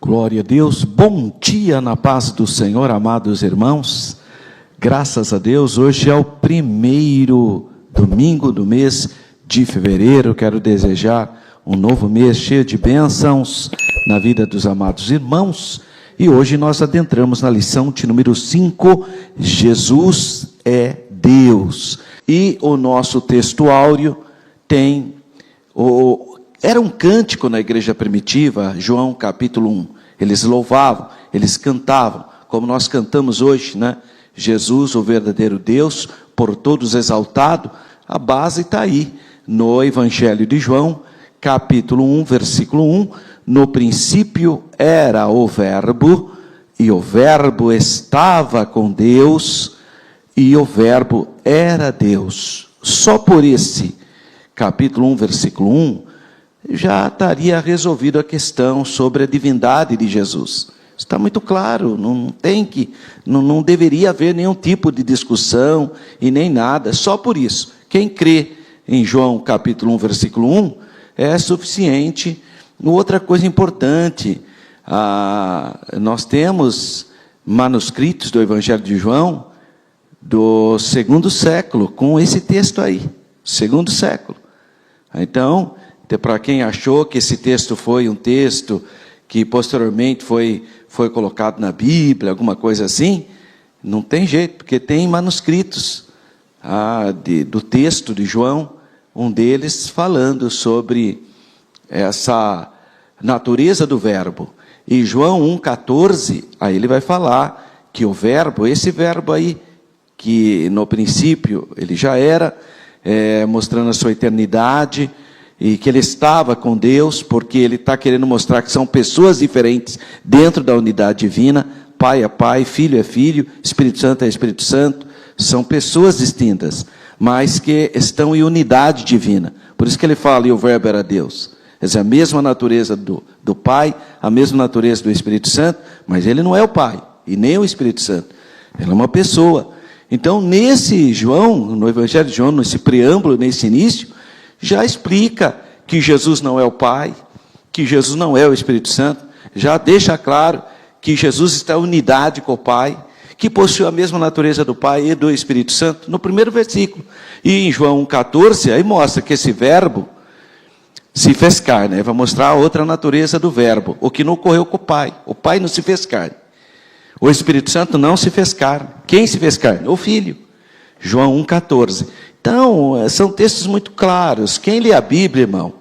Glória a Deus, bom dia na paz do Senhor, amados irmãos. Graças a Deus, hoje é o primeiro domingo do mês de fevereiro. Quero desejar um novo mês cheio de bênçãos na vida dos amados irmãos. E hoje nós adentramos na lição de número 5, Jesus é Deus. E o nosso texto áureo tem era um cântico na igreja primitiva, João capítulo 1. Eles louvavam, eles cantavam, como nós cantamos hoje, né? Jesus, o verdadeiro Deus, por todos exaltado. A base está aí, no Evangelho de João, capítulo 1, versículo 1. No princípio era o Verbo, e o Verbo estava com Deus, e o Verbo era Deus. Só por esse capítulo 1, versículo 1, já estaria resolvido a questão sobre a divindade de Jesus. Está muito claro, não deveria haver nenhum tipo de discussão e nem nada, só por isso. Quem crê em João capítulo 1, versículo 1, é suficiente. Outra coisa importante, nós temos manuscritos do Evangelho de João do 2º século, com esse texto aí, 2º século. Então, para quem achou que esse texto foi um texto que posteriormente foi colocado na Bíblia, alguma coisa assim, não tem jeito, porque tem manuscritos do texto de João, um deles falando sobre essa natureza do verbo. E João 1,14, aí ele vai falar que o verbo, esse verbo aí, que no princípio ele já era, mostrando a sua eternidade, e que ele estava com Deus, porque ele está querendo mostrar que são pessoas diferentes dentro da unidade divina. Pai é Pai, Filho é Filho, Espírito Santo é Espírito Santo. São pessoas distintas, mas que estão em unidade divina. Por isso que ele fala, e o Verbo era Deus. Quer dizer, a mesma natureza do Pai, a mesma natureza do Espírito Santo, mas ele não é o Pai, e nem o Espírito Santo. Ele é uma pessoa. Então, nesse João, no Evangelho de João, nesse preâmbulo, nesse início, já explica que Jesus não é o Pai, que Jesus não é o Espírito Santo, já deixa claro que Jesus está em unidade com o Pai, que possui a mesma natureza do Pai e do Espírito Santo, no primeiro versículo. E em João 1,14, aí mostra que esse verbo se fez carne, vai mostrar a outra natureza do verbo, o que não ocorreu com o Pai não se fez carne, o Espírito Santo não se fez carne. Quem se fez carne? O Filho. João 1,14. Então, são textos muito claros. Quem lê a Bíblia, irmão,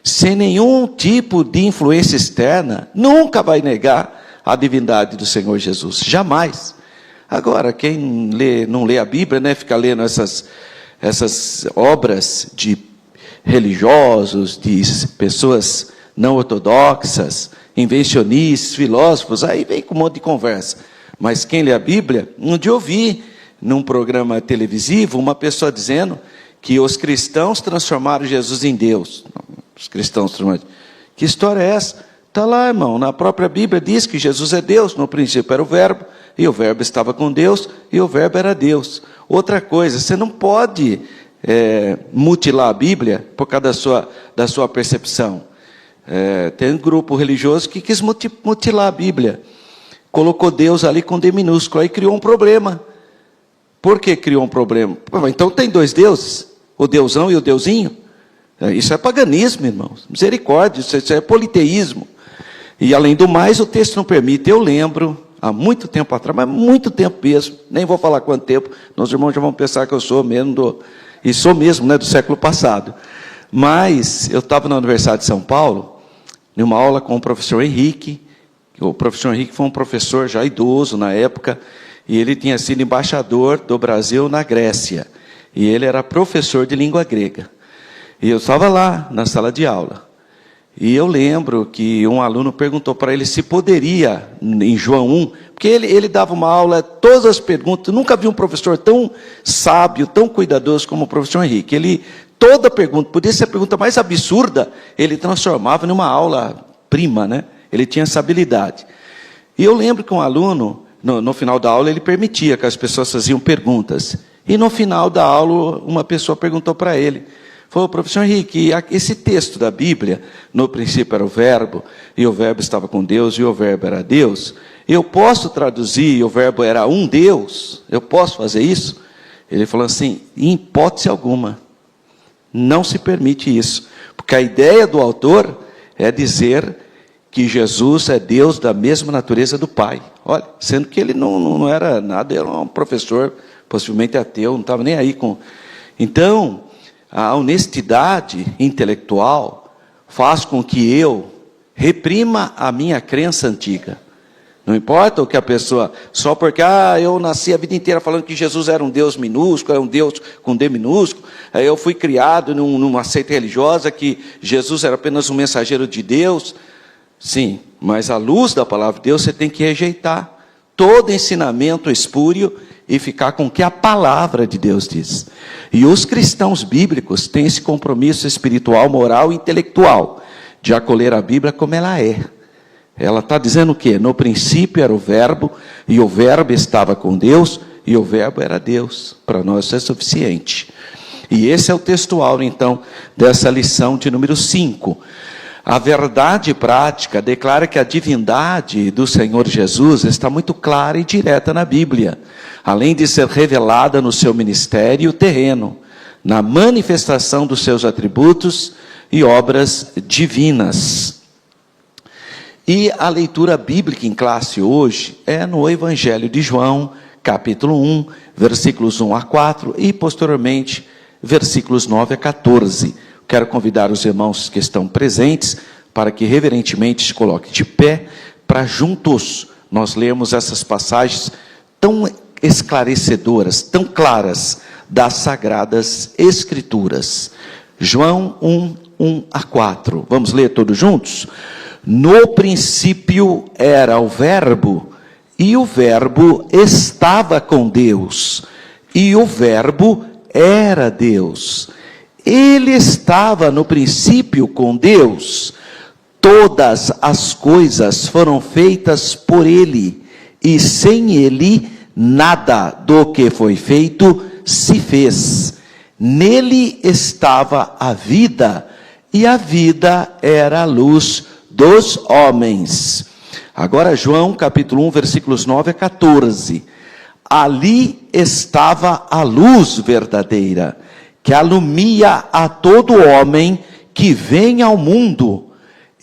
sem nenhum tipo de influência externa, nunca vai negar a divindade do Senhor Jesus. Jamais. Agora, quem não lê a Bíblia, né, fica lendo essas obras de religiosos, de pessoas não ortodoxas, invencionistas, filósofos, aí vem com um monte de conversa. Mas quem lê a Bíblia, um dia eu vi num programa televisivo, uma pessoa dizendo que os cristãos transformaram Jesus em Deus. Os cristãos transformaram. Que história é essa? Está lá, irmão, na própria Bíblia diz que Jesus é Deus. No princípio era o Verbo, e o Verbo estava com Deus, e o Verbo era Deus. Outra coisa, você não pode mutilar a Bíblia por causa da sua percepção. Tem um grupo religioso que quis mutilar a Bíblia. Colocou Deus ali com D minúsculo, aí criou um problema. Por que criou um problema? Então tem dois deuses, o deusão e o deusinho? Isso é paganismo, irmãos. Misericórdia, isso é politeísmo. E além do mais, o texto não permite. Eu lembro, há muito tempo atrás, mas muito tempo mesmo, nem vou falar quanto tempo, nossos irmãos já vão pensar que eu sou mesmo, e sou mesmo, né, do século passado. Mas eu estava na Universidade de São Paulo, numa aula com o professor Henrique. O professor Henrique foi um professor já idoso na época, e ele tinha sido embaixador do Brasil na Grécia. E ele era professor de língua grega. E eu estava lá, na sala de aula. E eu lembro que um aluno perguntou para ele se poderia, em João 1, porque ele dava uma aula, todas as perguntas, nunca vi um professor tão sábio, tão cuidadoso como o professor Henrique. Toda pergunta, podia ser a pergunta mais absurda, ele transformava numa aula prima, né? Ele tinha essa habilidade. E eu lembro que um aluno, no final da aula, ele permitia que as pessoas faziam perguntas. E no final da aula, uma pessoa perguntou para ele, Falou, professor Henrique, esse texto da Bíblia, no princípio era o verbo, e o verbo estava com Deus, e o verbo era Deus. Eu posso traduzir, e o verbo era um Deus? Eu posso fazer isso? Ele falou assim, em hipótese alguma, não se permite isso. Porque a ideia do autor é dizer que Jesus é Deus da mesma natureza do Pai. Olha, sendo que ele não era nada, ele era um professor, possivelmente ateu, não estava nem aí com... Então, a honestidade intelectual faz com que eu reprima a minha crença antiga. Não importa o que a pessoa... Só porque eu nasci a vida inteira falando que Jesus era um Deus minúsculo, era um Deus com D minúsculo. Aí eu fui criado numa seita religiosa que Jesus era apenas um mensageiro de Deus. Sim, mas à luz da palavra de Deus você tem que rejeitar todo ensinamento espúrio e ficar com o que a palavra de Deus diz. E os cristãos bíblicos têm esse compromisso espiritual, moral e intelectual de acolher a Bíblia como ela é. Ela está dizendo o quê? No princípio era o verbo, e o verbo estava com Deus, e o verbo era Deus. Para nós isso é suficiente. E esse é o textual, então, dessa lição de número 5. A verdade prática declara que a divindade do Senhor Jesus está muito clara e direta na Bíblia, além de ser revelada no seu ministério terreno, na manifestação dos seus atributos e obras divinas. E a leitura bíblica em classe hoje é no Evangelho de João, capítulo 1, versículos 1 a 4 e posteriormente versículos 9 a 14. Quero convidar os irmãos que estão presentes para que reverentemente se coloquem de pé, para juntos nós lermos essas passagens tão esclarecedoras, tão claras das Sagradas Escrituras. João 1, 1 a 4. Vamos ler todos juntos? No princípio era o verbo, e o verbo estava com Deus, e o verbo era Deus. Ele estava no princípio com Deus. Todas as coisas foram feitas por ele, e sem ele nada do que foi feito se fez. Nele estava a vida, e a vida era a luz dos homens. Agora João capítulo 1, versículos 9 a 14. Ali estava a luz verdadeira, que alumia a todo homem que vem ao mundo.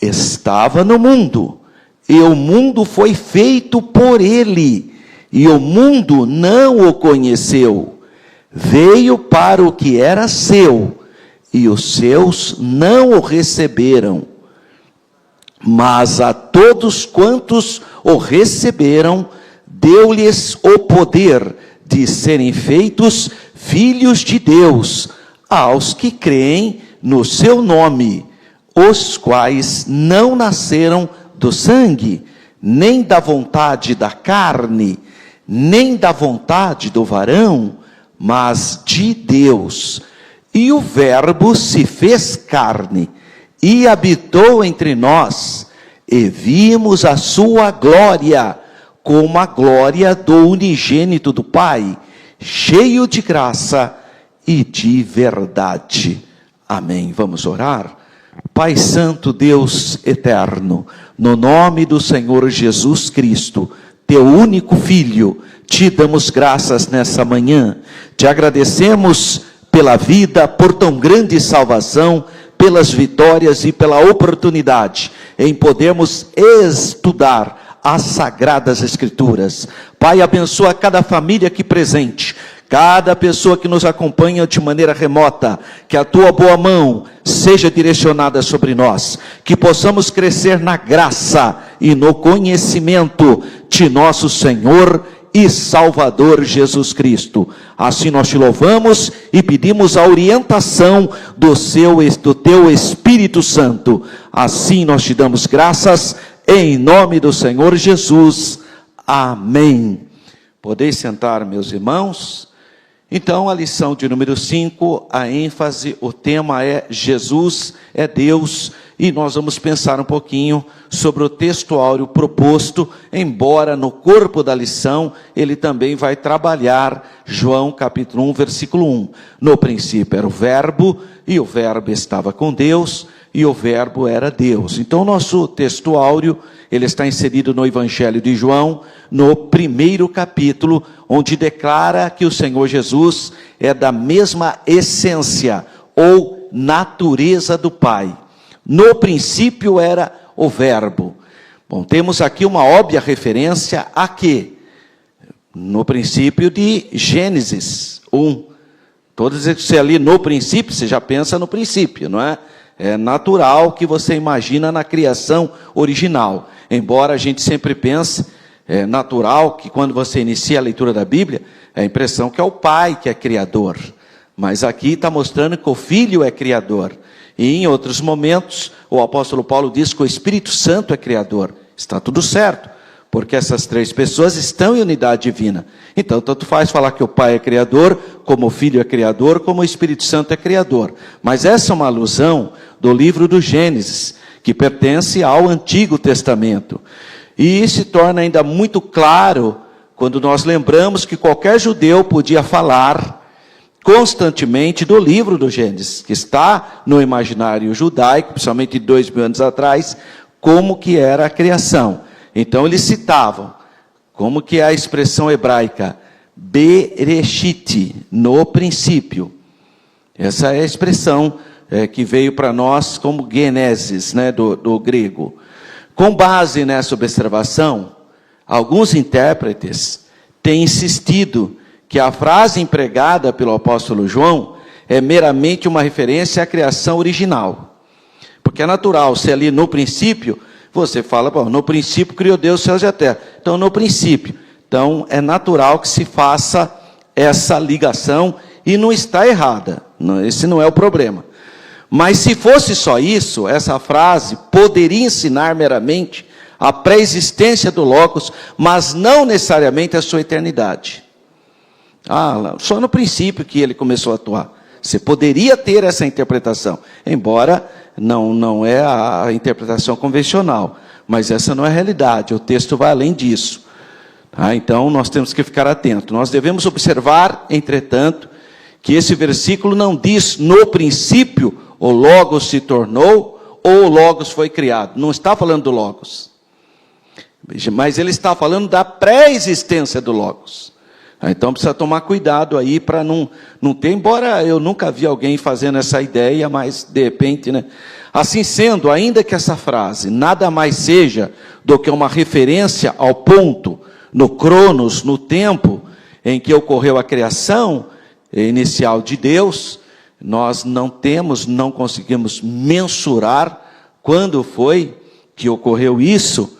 Estava no mundo, e o mundo foi feito por ele, e o mundo não o conheceu. Veio para o que era seu, e os seus não o receberam. Mas a todos quantos o receberam, deu-lhes o poder de serem feitos filhos de Deus, aos que creem no seu nome, os quais não nasceram do sangue, nem da vontade da carne, nem da vontade do varão, mas de Deus. E o Verbo se fez carne, e habitou entre nós, e vimos a sua glória, como a glória do unigênito do Pai, cheio de graça e de verdade. Amém. Vamos orar? Pai Santo, Deus eterno, no nome do Senhor Jesus Cristo, teu único Filho, te damos graças nessa manhã, te agradecemos pela vida, por tão grande salvação, pelas vitórias e pela oportunidade em podermos estudar as Sagradas Escrituras. Pai, abençoa cada família aqui presente, cada pessoa que nos acompanha de maneira remota, que a tua boa mão seja direcionada sobre nós, que possamos crescer na graça e no conhecimento de nosso Senhor e Salvador Jesus Cristo. Assim nós te louvamos e pedimos a orientação do teu Espírito Santo. Assim nós te damos graças, em nome do Senhor Jesus. Amém. Podeis sentar, meus irmãos. Então, a lição de número 5, a ênfase, o tema é Jesus é Deus e nós vamos pensar um pouquinho sobre o texto áureo proposto, embora no corpo da lição ele também vai trabalhar João capítulo 1, versículo 1. No princípio era o verbo, e o verbo estava com Deus, e o verbo era Deus. Então o nosso texto áureo, ele está inserido no Evangelho de João, no primeiro capítulo, onde declara que o Senhor Jesus é da mesma essência, ou natureza do Pai. No princípio era o verbo. Bom, temos aqui uma óbvia referência a quê? No princípio de Gênesis 1. Todas as que você ali no princípio, você já pensa no princípio, não é? É natural que você imagina na criação original. Embora a gente sempre pense, é natural que quando você inicia a leitura da Bíblia, é a impressão que é o Pai que é criador. Mas aqui está mostrando que o Filho é criador. E em outros momentos, o apóstolo Paulo diz que o Espírito Santo é criador. Está tudo certo, porque essas três pessoas estão em unidade divina. Então, tanto faz falar que o Pai é criador, como o Filho é criador, como o Espírito Santo é criador. Mas essa é uma alusão do livro do Gênesis, que pertence ao Antigo Testamento. E se torna ainda muito claro quando nós lembramos que qualquer judeu podia falar constantemente do livro do Gênesis, que está no imaginário judaico, principalmente 2000 anos atrás, como que era a criação. Então eles citavam, como que é a expressão hebraica, Bereshit, no princípio. Essa é a expressão que veio para nós como Gênesis, né, do grego. Com base nessa observação, alguns intérpretes têm insistido que a frase empregada pelo apóstolo João é meramente uma referência à criação original. Porque é natural, se ali no princípio, você fala, bom, no princípio criou Deus os céus e a terra. Então, no princípio. Então, é natural que se faça essa ligação e não está errada. Esse não é o problema. Mas se fosse só isso, essa frase poderia ensinar meramente a pré-existência do Logos, mas não necessariamente a sua eternidade. Só no princípio que ele começou a atuar. Você poderia ter essa interpretação, embora não é a interpretação convencional, mas essa não é a realidade, o texto vai além disso. Então nós temos que ficar atentos. Nós devemos observar, entretanto, que esse versículo não diz no princípio o Logos se tornou ou o Logos foi criado. Não está falando do Logos, mas ele está falando da pré-existência do Logos. Então precisa tomar cuidado aí para não ter, embora eu nunca vi alguém fazendo essa ideia, mas de repente, né? Assim sendo, ainda que essa frase nada mais seja do que uma referência ao ponto, no cronos, no tempo em que ocorreu a criação inicial de Deus, nós não conseguimos mensurar quando foi que ocorreu isso.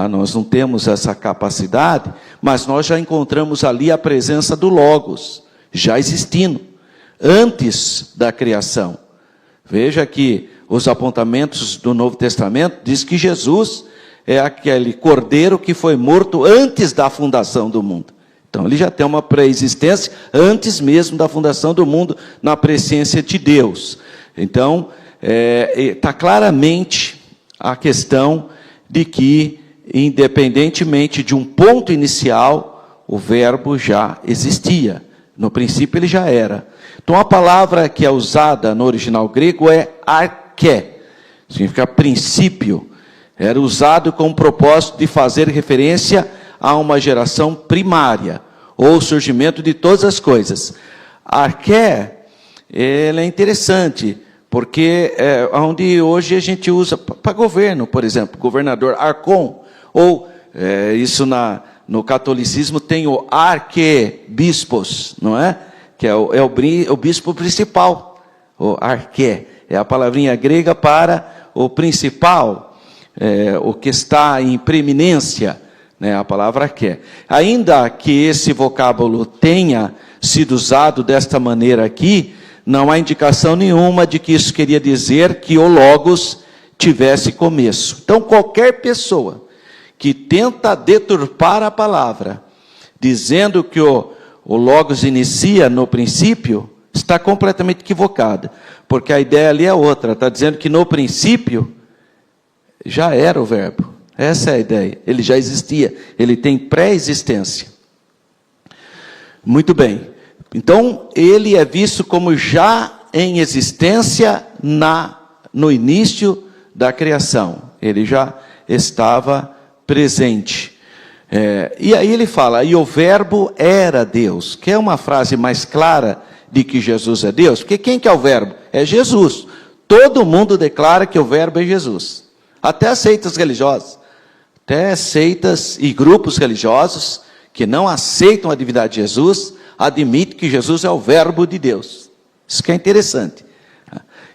Nós não temos essa capacidade, mas nós já encontramos ali a presença do Logos, já existindo, antes da criação. Veja que os apontamentos do Novo Testamento diz que Jesus é aquele cordeiro que foi morto antes da fundação do mundo. Então ele já tem uma pré-existência antes mesmo da fundação do mundo, na presciência de Deus. Então, está claramente a questão de que, independentemente de um ponto inicial, o verbo já existia. No princípio ele já era. Então a palavra que é usada no original grego é arché, significa princípio. Era usado com o propósito de fazer referência a uma geração primária, ou surgimento de todas as coisas. Arché, ele é interessante, porque é onde hoje a gente usa para governo, por exemplo, governador arcon, ou isso no catolicismo tem o arquebispos, não é? Que é o bispo principal, o arqué, é a palavrinha grega para o principal, o que está em preeminência, né, a palavra arqué. Ainda que esse vocábulo tenha sido usado desta maneira aqui, não há indicação nenhuma de que isso queria dizer que o Logos tivesse começo. Então qualquer pessoa que tenta deturpar a palavra, dizendo que o Logos inicia no princípio, está completamente equivocada, porque a ideia ali é outra, está dizendo que no princípio já era o verbo. Essa é a ideia. Ele já existia. Ele tem pré-existência. Muito bem. Então, ele é visto como já em existência no início da criação. Ele já estava presente. E aí ele fala, e o verbo era Deus. Que é uma frase mais clara de que Jesus é Deus. Porque quem que é o verbo? É Jesus. Todo mundo declara que o verbo é Jesus. Até as seitas religiosas. Até seitas e grupos religiosos que não aceitam a divindade de Jesus, admitem que Jesus é o verbo de Deus. Isso que é interessante.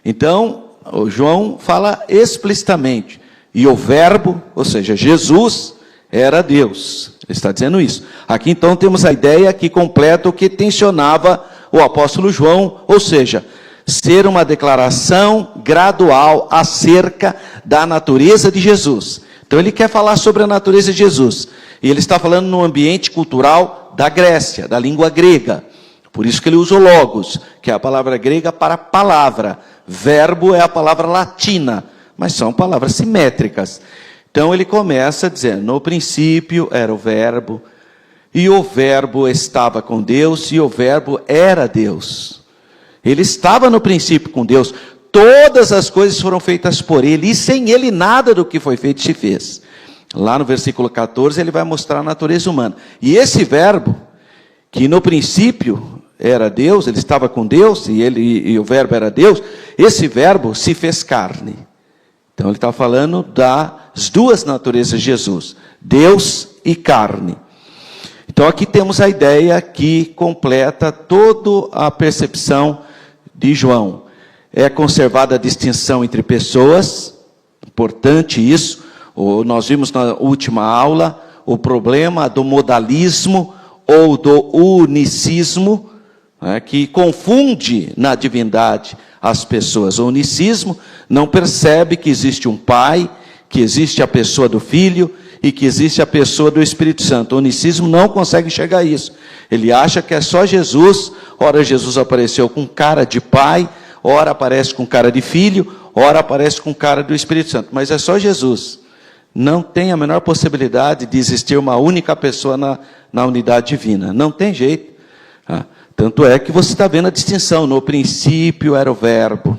Então, o João fala explicitamente, e o verbo, ou seja, Jesus, era Deus. Ele está dizendo isso. Aqui então temos a ideia que completa o que tensionava o apóstolo João, ou seja, ser uma declaração gradual acerca da natureza de Jesus. Então ele quer falar sobre a natureza de Jesus. E ele está falando no ambiente cultural da Grécia, da língua grega. Por isso que ele usa o logos, que é a palavra grega para palavra. Verbo é a palavra latina, mas são palavras simétricas. Então ele começa dizendo, no princípio era o verbo, e o verbo estava com Deus, e o verbo era Deus. Ele estava no princípio com Deus. Todas as coisas foram feitas por ele, e sem ele nada do que foi feito se fez. Lá no versículo 14 ele vai mostrar a natureza humana. E esse verbo, que no princípio era Deus, ele estava com Deus, e o verbo era Deus, esse verbo se fez carne. Então ele está falando das duas naturezas de Jesus, Deus e carne. Então aqui temos a ideia que completa toda a percepção de João. É conservada a distinção entre pessoas, importante isso. Nós vimos na última aula o problema do modalismo ou do unicismo, que confunde na divindade as pessoas. O unicismo não percebe que existe um Pai, que existe a pessoa do Filho e que existe a pessoa do Espírito Santo. O unicismo não consegue enxergar isso. Ele acha que é só Jesus. Ora Jesus apareceu com cara de Pai, ora aparece com cara de Filho, ora aparece com cara do Espírito Santo. Mas é só Jesus. Não tem a menor possibilidade de existir uma única pessoa na unidade divina. Não tem jeito. Tanto é que você está vendo a distinção. No princípio era o verbo.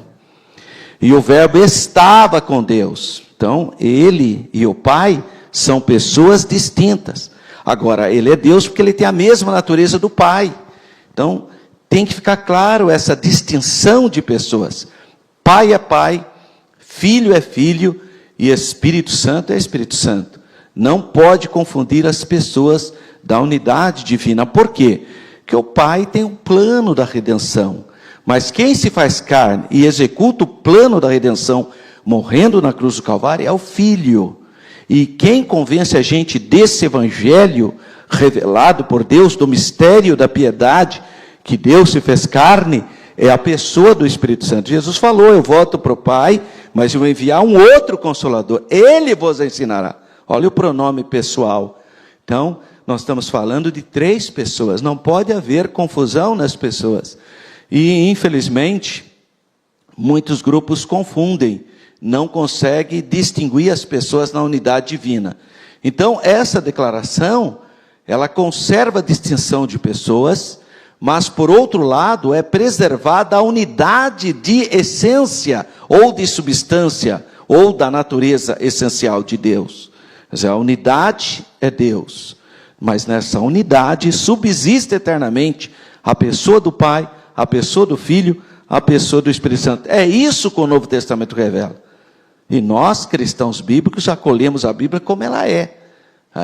E o verbo estava com Deus. Então, ele e o Pai são pessoas distintas. Agora, ele é Deus porque ele tem a mesma natureza do Pai. Então, tem que ficar claro essa distinção de pessoas. Pai é Pai, Filho é Filho e Espírito Santo é Espírito Santo. Não pode confundir as pessoas da unidade divina. Por quê? Porque o Pai tem um plano da redenção. Mas quem se faz carne e executa o plano da redenção, morrendo na cruz do Calvário, é o Filho. E quem convence a gente desse evangelho revelado por Deus, do mistério da piedade, que Deus se fez carne, é a pessoa do Espírito Santo. Jesus falou, eu volto para o Pai, mas eu vou enviar um outro Consolador, ele vos ensinará. Olha o pronome pessoal. Então, nós estamos falando de 3 pessoas, não pode haver confusão nas pessoas. E, infelizmente, muitos grupos confundem, não conseguem distinguir as pessoas na unidade divina. Então, essa declaração, ela conserva a distinção de pessoas, mas, por outro lado, é preservada a unidade de essência, ou de substância, ou da natureza essencial de Deus. Quer dizer, a unidade é Deus, mas nessa unidade subsiste eternamente a pessoa do Pai, a pessoa do Filho, a pessoa do Espírito Santo. É isso que o Novo Testamento revela. E nós, cristãos bíblicos, acolhemos a Bíblia como ela é.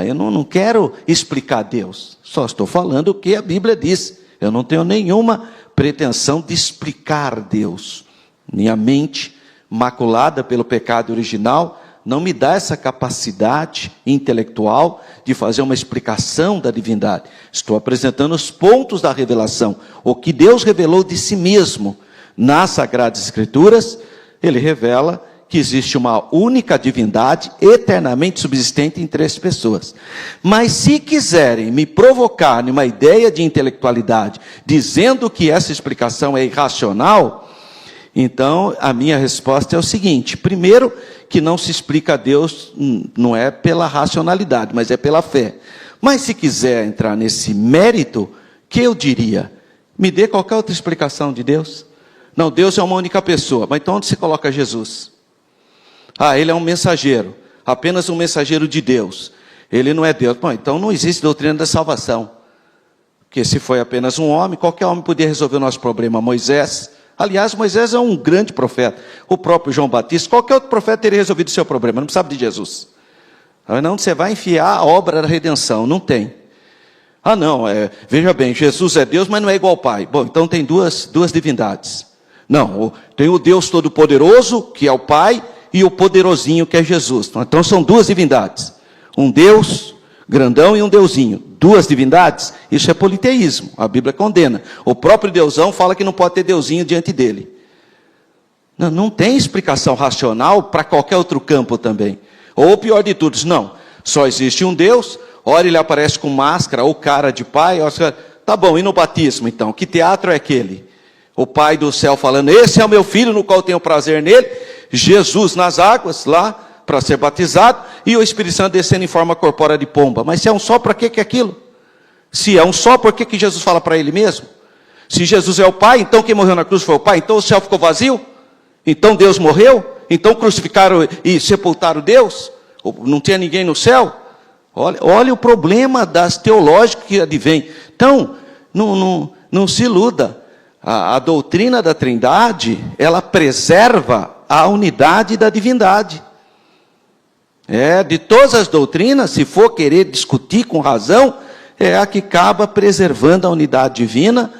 Eu não quero explicar Deus, só estou falando o que a Bíblia diz. Eu não tenho nenhuma pretensão de explicar Deus. Minha mente, maculada pelo pecado original, não me dá essa capacidade intelectual de fazer uma explicação da divindade. Estou apresentando os pontos da revelação. O que Deus revelou de si mesmo nas Sagradas Escrituras, ele revela que existe uma única divindade eternamente subsistente em 3 pessoas. Mas se quiserem me provocar numa ideia de intelectualidade, dizendo que essa explicação é irracional, Então, a minha resposta é o seguinte: primeiro, que não se explica a Deus, não é pela racionalidade, mas é pela fé. Mas se quiser entrar nesse mérito, que eu diria? Me dê qualquer outra explicação de Deus. Não, Deus é uma única pessoa. Mas então onde se coloca Jesus? Ele é um mensageiro, apenas um mensageiro de Deus. Ele não é Deus. Bom, então não existe doutrina da salvação. Porque se foi apenas um homem, qualquer homem podia resolver o nosso problema. Moisés, aliás, Moisés é um grande profeta. O próprio João Batista, qualquer outro profeta teria resolvido o seu problema. Não precisava de Jesus. Não, você vai enfiar a obra da redenção. Não tem. Não, veja bem, Jesus é Deus, mas não é igual ao Pai. Bom, então tem duas divindades. Não, tem o Deus Todo-Poderoso, que é o Pai, e o Poderosinho, que é Jesus. Então são duas divindades. Um Deus grandão e um Deusinho. Duas divindades, isso é politeísmo. A Bíblia condena. O próprio Deusão fala que não pode ter Deusinho diante dele. Não tem explicação racional para qualquer outro campo também. Ou pior de tudo, não, só existe um Deus, ora ele aparece com máscara ou cara de pai, tá bom, e no batismo então? Que teatro é aquele? O Pai do céu falando, esse é o meu filho no qual tenho prazer nele, Jesus nas águas lá para ser batizado, e o Espírito Santo descendo em forma corpórea de pomba. Mas se é um só, para que é aquilo? Se é um só, por que Jesus fala para ele mesmo? Se Jesus é o Pai, então quem morreu na cruz foi o Pai, então o céu ficou vazio? Então Deus morreu? Então crucificaram e sepultaram Deus? Não tinha ninguém no céu? Olha o problema das teológicas que advém. Então, não se iluda. A doutrina da Trindade, ela preserva a unidade da divindade. De todas as doutrinas, se for querer discutir com razão, é a que acaba preservando a unidade divina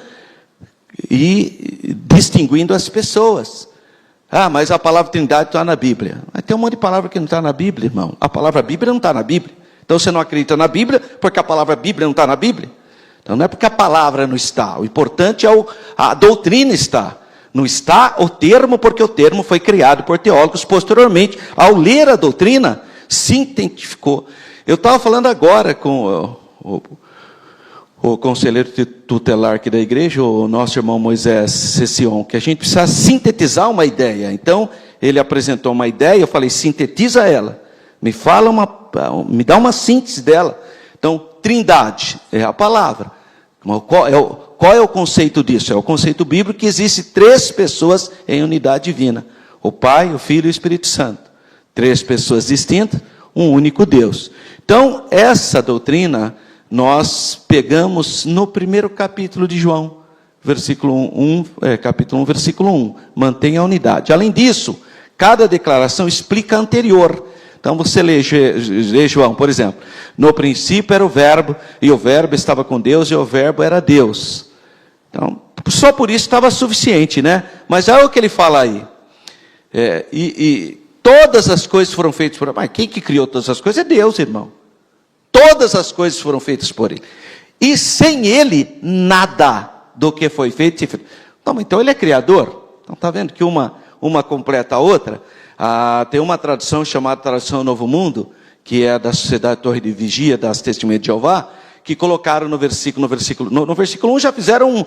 e distinguindo as pessoas. Mas a palavra Trindade está na Bíblia. Mas tem um monte de palavra que não está na Bíblia, irmão. A palavra Bíblia não está na Bíblia. Então você não acredita na Bíblia, porque a palavra Bíblia não está na Bíblia. Então não é porque a palavra não está. O importante é a doutrina está. Não está o termo, porque o termo foi criado por teólogos posteriormente. Ao ler a doutrina, se identificou. Eu estava falando agora com o conselheiro tutelar aqui da igreja, o nosso irmão Moisés Cession, que a gente precisa sintetizar uma ideia. Então, ele apresentou uma ideia, eu falei, sintetiza ela. Me dá uma síntese dela. Então, Trindade é a palavra. Qual é o conceito disso? É o conceito bíblico que existe 3 pessoas em unidade divina. O Pai, o Filho e o Espírito Santo. 3 pessoas distintas, um único Deus. Então, essa doutrina nós pegamos no primeiro capítulo de João, capítulo 1, versículo 1. Mantenha a unidade. Além disso, cada declaração explica a anterior. Então você lê João, por exemplo, no princípio era o verbo, e o verbo estava com Deus, e o verbo era Deus. Então, só por isso estava suficiente, né? Mas olha o que ele fala aí. Todas as coisas foram feitas por ele. Mas quem que criou todas as coisas? É Deus, irmão. Todas as coisas foram feitas por ele. E sem ele, nada do que foi feito. Então ele é criador. Então está vendo que uma completa a outra? Tem uma tradução chamada Tradução Novo Mundo, que é da Sociedade Torre de Vigia, das Testemunhas de Jeová, que colocaram no versículo 1 já fizeram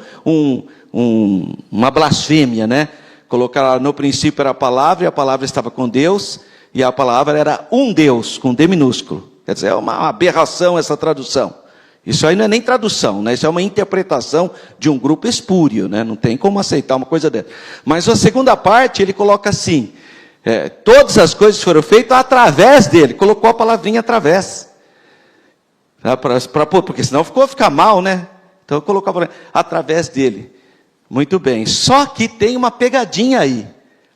uma blasfêmia, né? Colocaram, no princípio era a palavra, e a palavra estava com Deus, e a palavra era um Deus, com D minúsculo. Quer dizer, é uma aberração essa tradução. Isso aí não é nem tradução, né? Isso é uma interpretação de um grupo espúrio, né? Não tem como aceitar uma coisa dessa. Mas a segunda parte, ele coloca assim, todas as coisas foram feitas através dele. Colocou a palavrinha através. Porque senão ficar mal, né? Então colocou a palavrinha através dele. Muito bem. Só que tem uma pegadinha aí.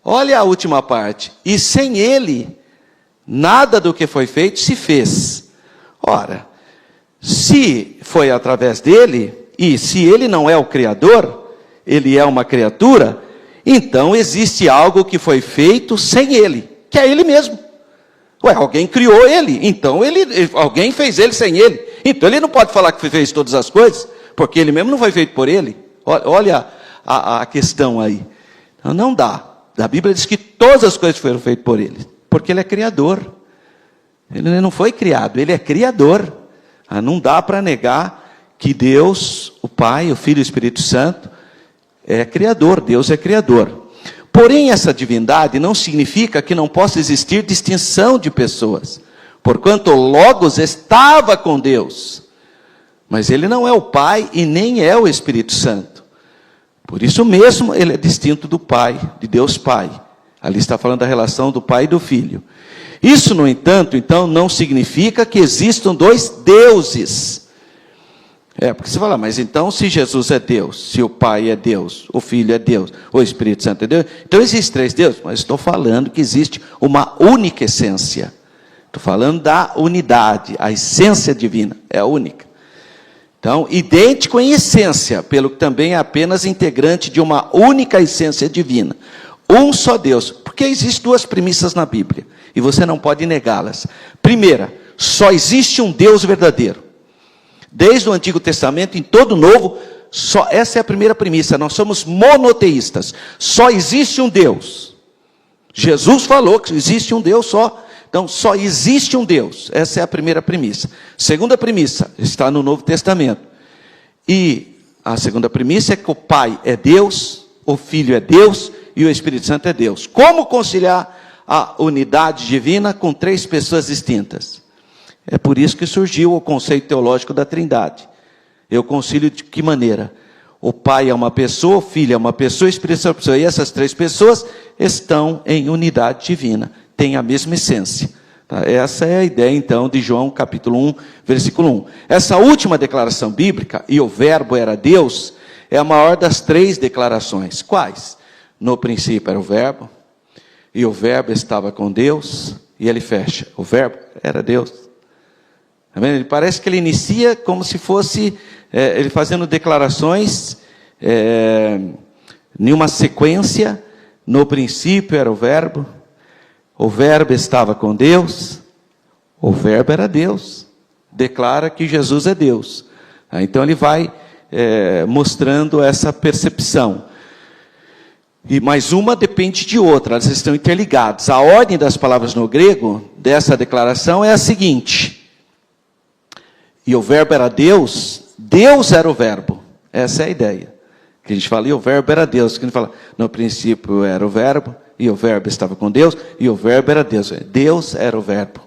Olha a última parte. E sem ele, nada do que foi feito se fez. Ora, se foi através dele, e se ele não é o Criador, ele é uma criatura, então existe algo que foi feito sem ele, que é ele mesmo. Alguém criou ele, então alguém fez ele sem ele. Então ele não pode falar que fez todas as coisas, porque ele mesmo não foi feito por ele. Olha a questão aí. Então não dá. A Bíblia diz que todas as coisas foram feitas por ele, porque ele é criador. Ele não foi criado, ele é criador. Não dá para negar que Deus, o Pai, o Filho e o Espírito Santo, é criador. Deus é criador. Porém, essa divindade não significa que não possa existir distinção de pessoas, porquanto o Logos estava com Deus, mas ele não é o Pai e nem é o Espírito Santo. Por isso mesmo, ele é distinto do Pai, de Deus Pai. Ali está falando da relação do Pai e do Filho. Isso, no entanto, então, não significa que existam dois deuses. Porque você fala, mas então se Jesus é Deus, se o Pai é Deus, o Filho é Deus, o Espírito Santo é Deus, então existem três deuses. Mas estou falando que existe uma única essência. Estou falando da unidade, a essência divina é única. Então, idêntico em essência, pelo que também é apenas integrante de uma única essência divina. Um só Deus, porque existem duas premissas na Bíblia, e você não pode negá-las. Primeira, só existe um Deus verdadeiro. Desde o Antigo Testamento, em todo o Novo, essa é a primeira premissa, nós somos monoteístas, só existe um Deus. Jesus falou que existe um Deus só, então só existe um Deus, essa é a primeira premissa. Segunda premissa, está no Novo Testamento, e a segunda premissa é que o Pai é Deus, o Filho é Deus, e o Espírito Santo é Deus. Como conciliar a unidade divina com três pessoas distintas? É por isso que surgiu o conceito teológico da Trindade. Eu concilio de que maneira? O Pai é uma pessoa, o Filho é uma pessoa, o Espírito Santo é uma pessoa. E essas três pessoas estão em unidade divina, têm a mesma essência. Tá? Essa é a ideia, então, de João capítulo 1, versículo 1. Essa última declaração bíblica, e o verbo era Deus, é a maior das três declarações. Quais? No princípio era o verbo, e o verbo estava com Deus, e ele fecha. O verbo era Deus. Ele parece que ele inicia como se fosse, ele fazendo declarações em uma sequência. No princípio era o verbo estava com Deus, o verbo era Deus. Declara que Jesus é Deus. Então ele vai mostrando essa percepção. E mais uma depende de outra, elas estão interligadas. A ordem das palavras no grego dessa declaração é a seguinte: e o verbo era Deus, Deus era o verbo. Essa é a ideia. Que a gente fala, e o verbo era Deus. Que a gente fala, no princípio era o verbo, e o verbo estava com Deus, e o verbo era Deus. Deus era o verbo.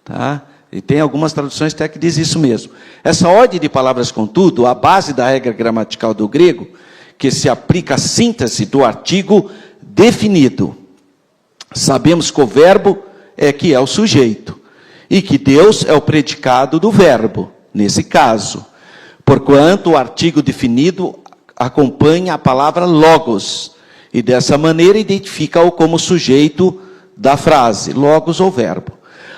Tá? E tem algumas traduções até que diz isso mesmo. Essa ordem de palavras, contudo, a base da regra gramatical do grego, que se aplica à síntese do artigo definido. Sabemos que o verbo que é o sujeito, e que Deus é o predicado do verbo, nesse caso. Porquanto o artigo definido acompanha a palavra logos, e dessa maneira identifica-o como sujeito da frase, logos ou verbo.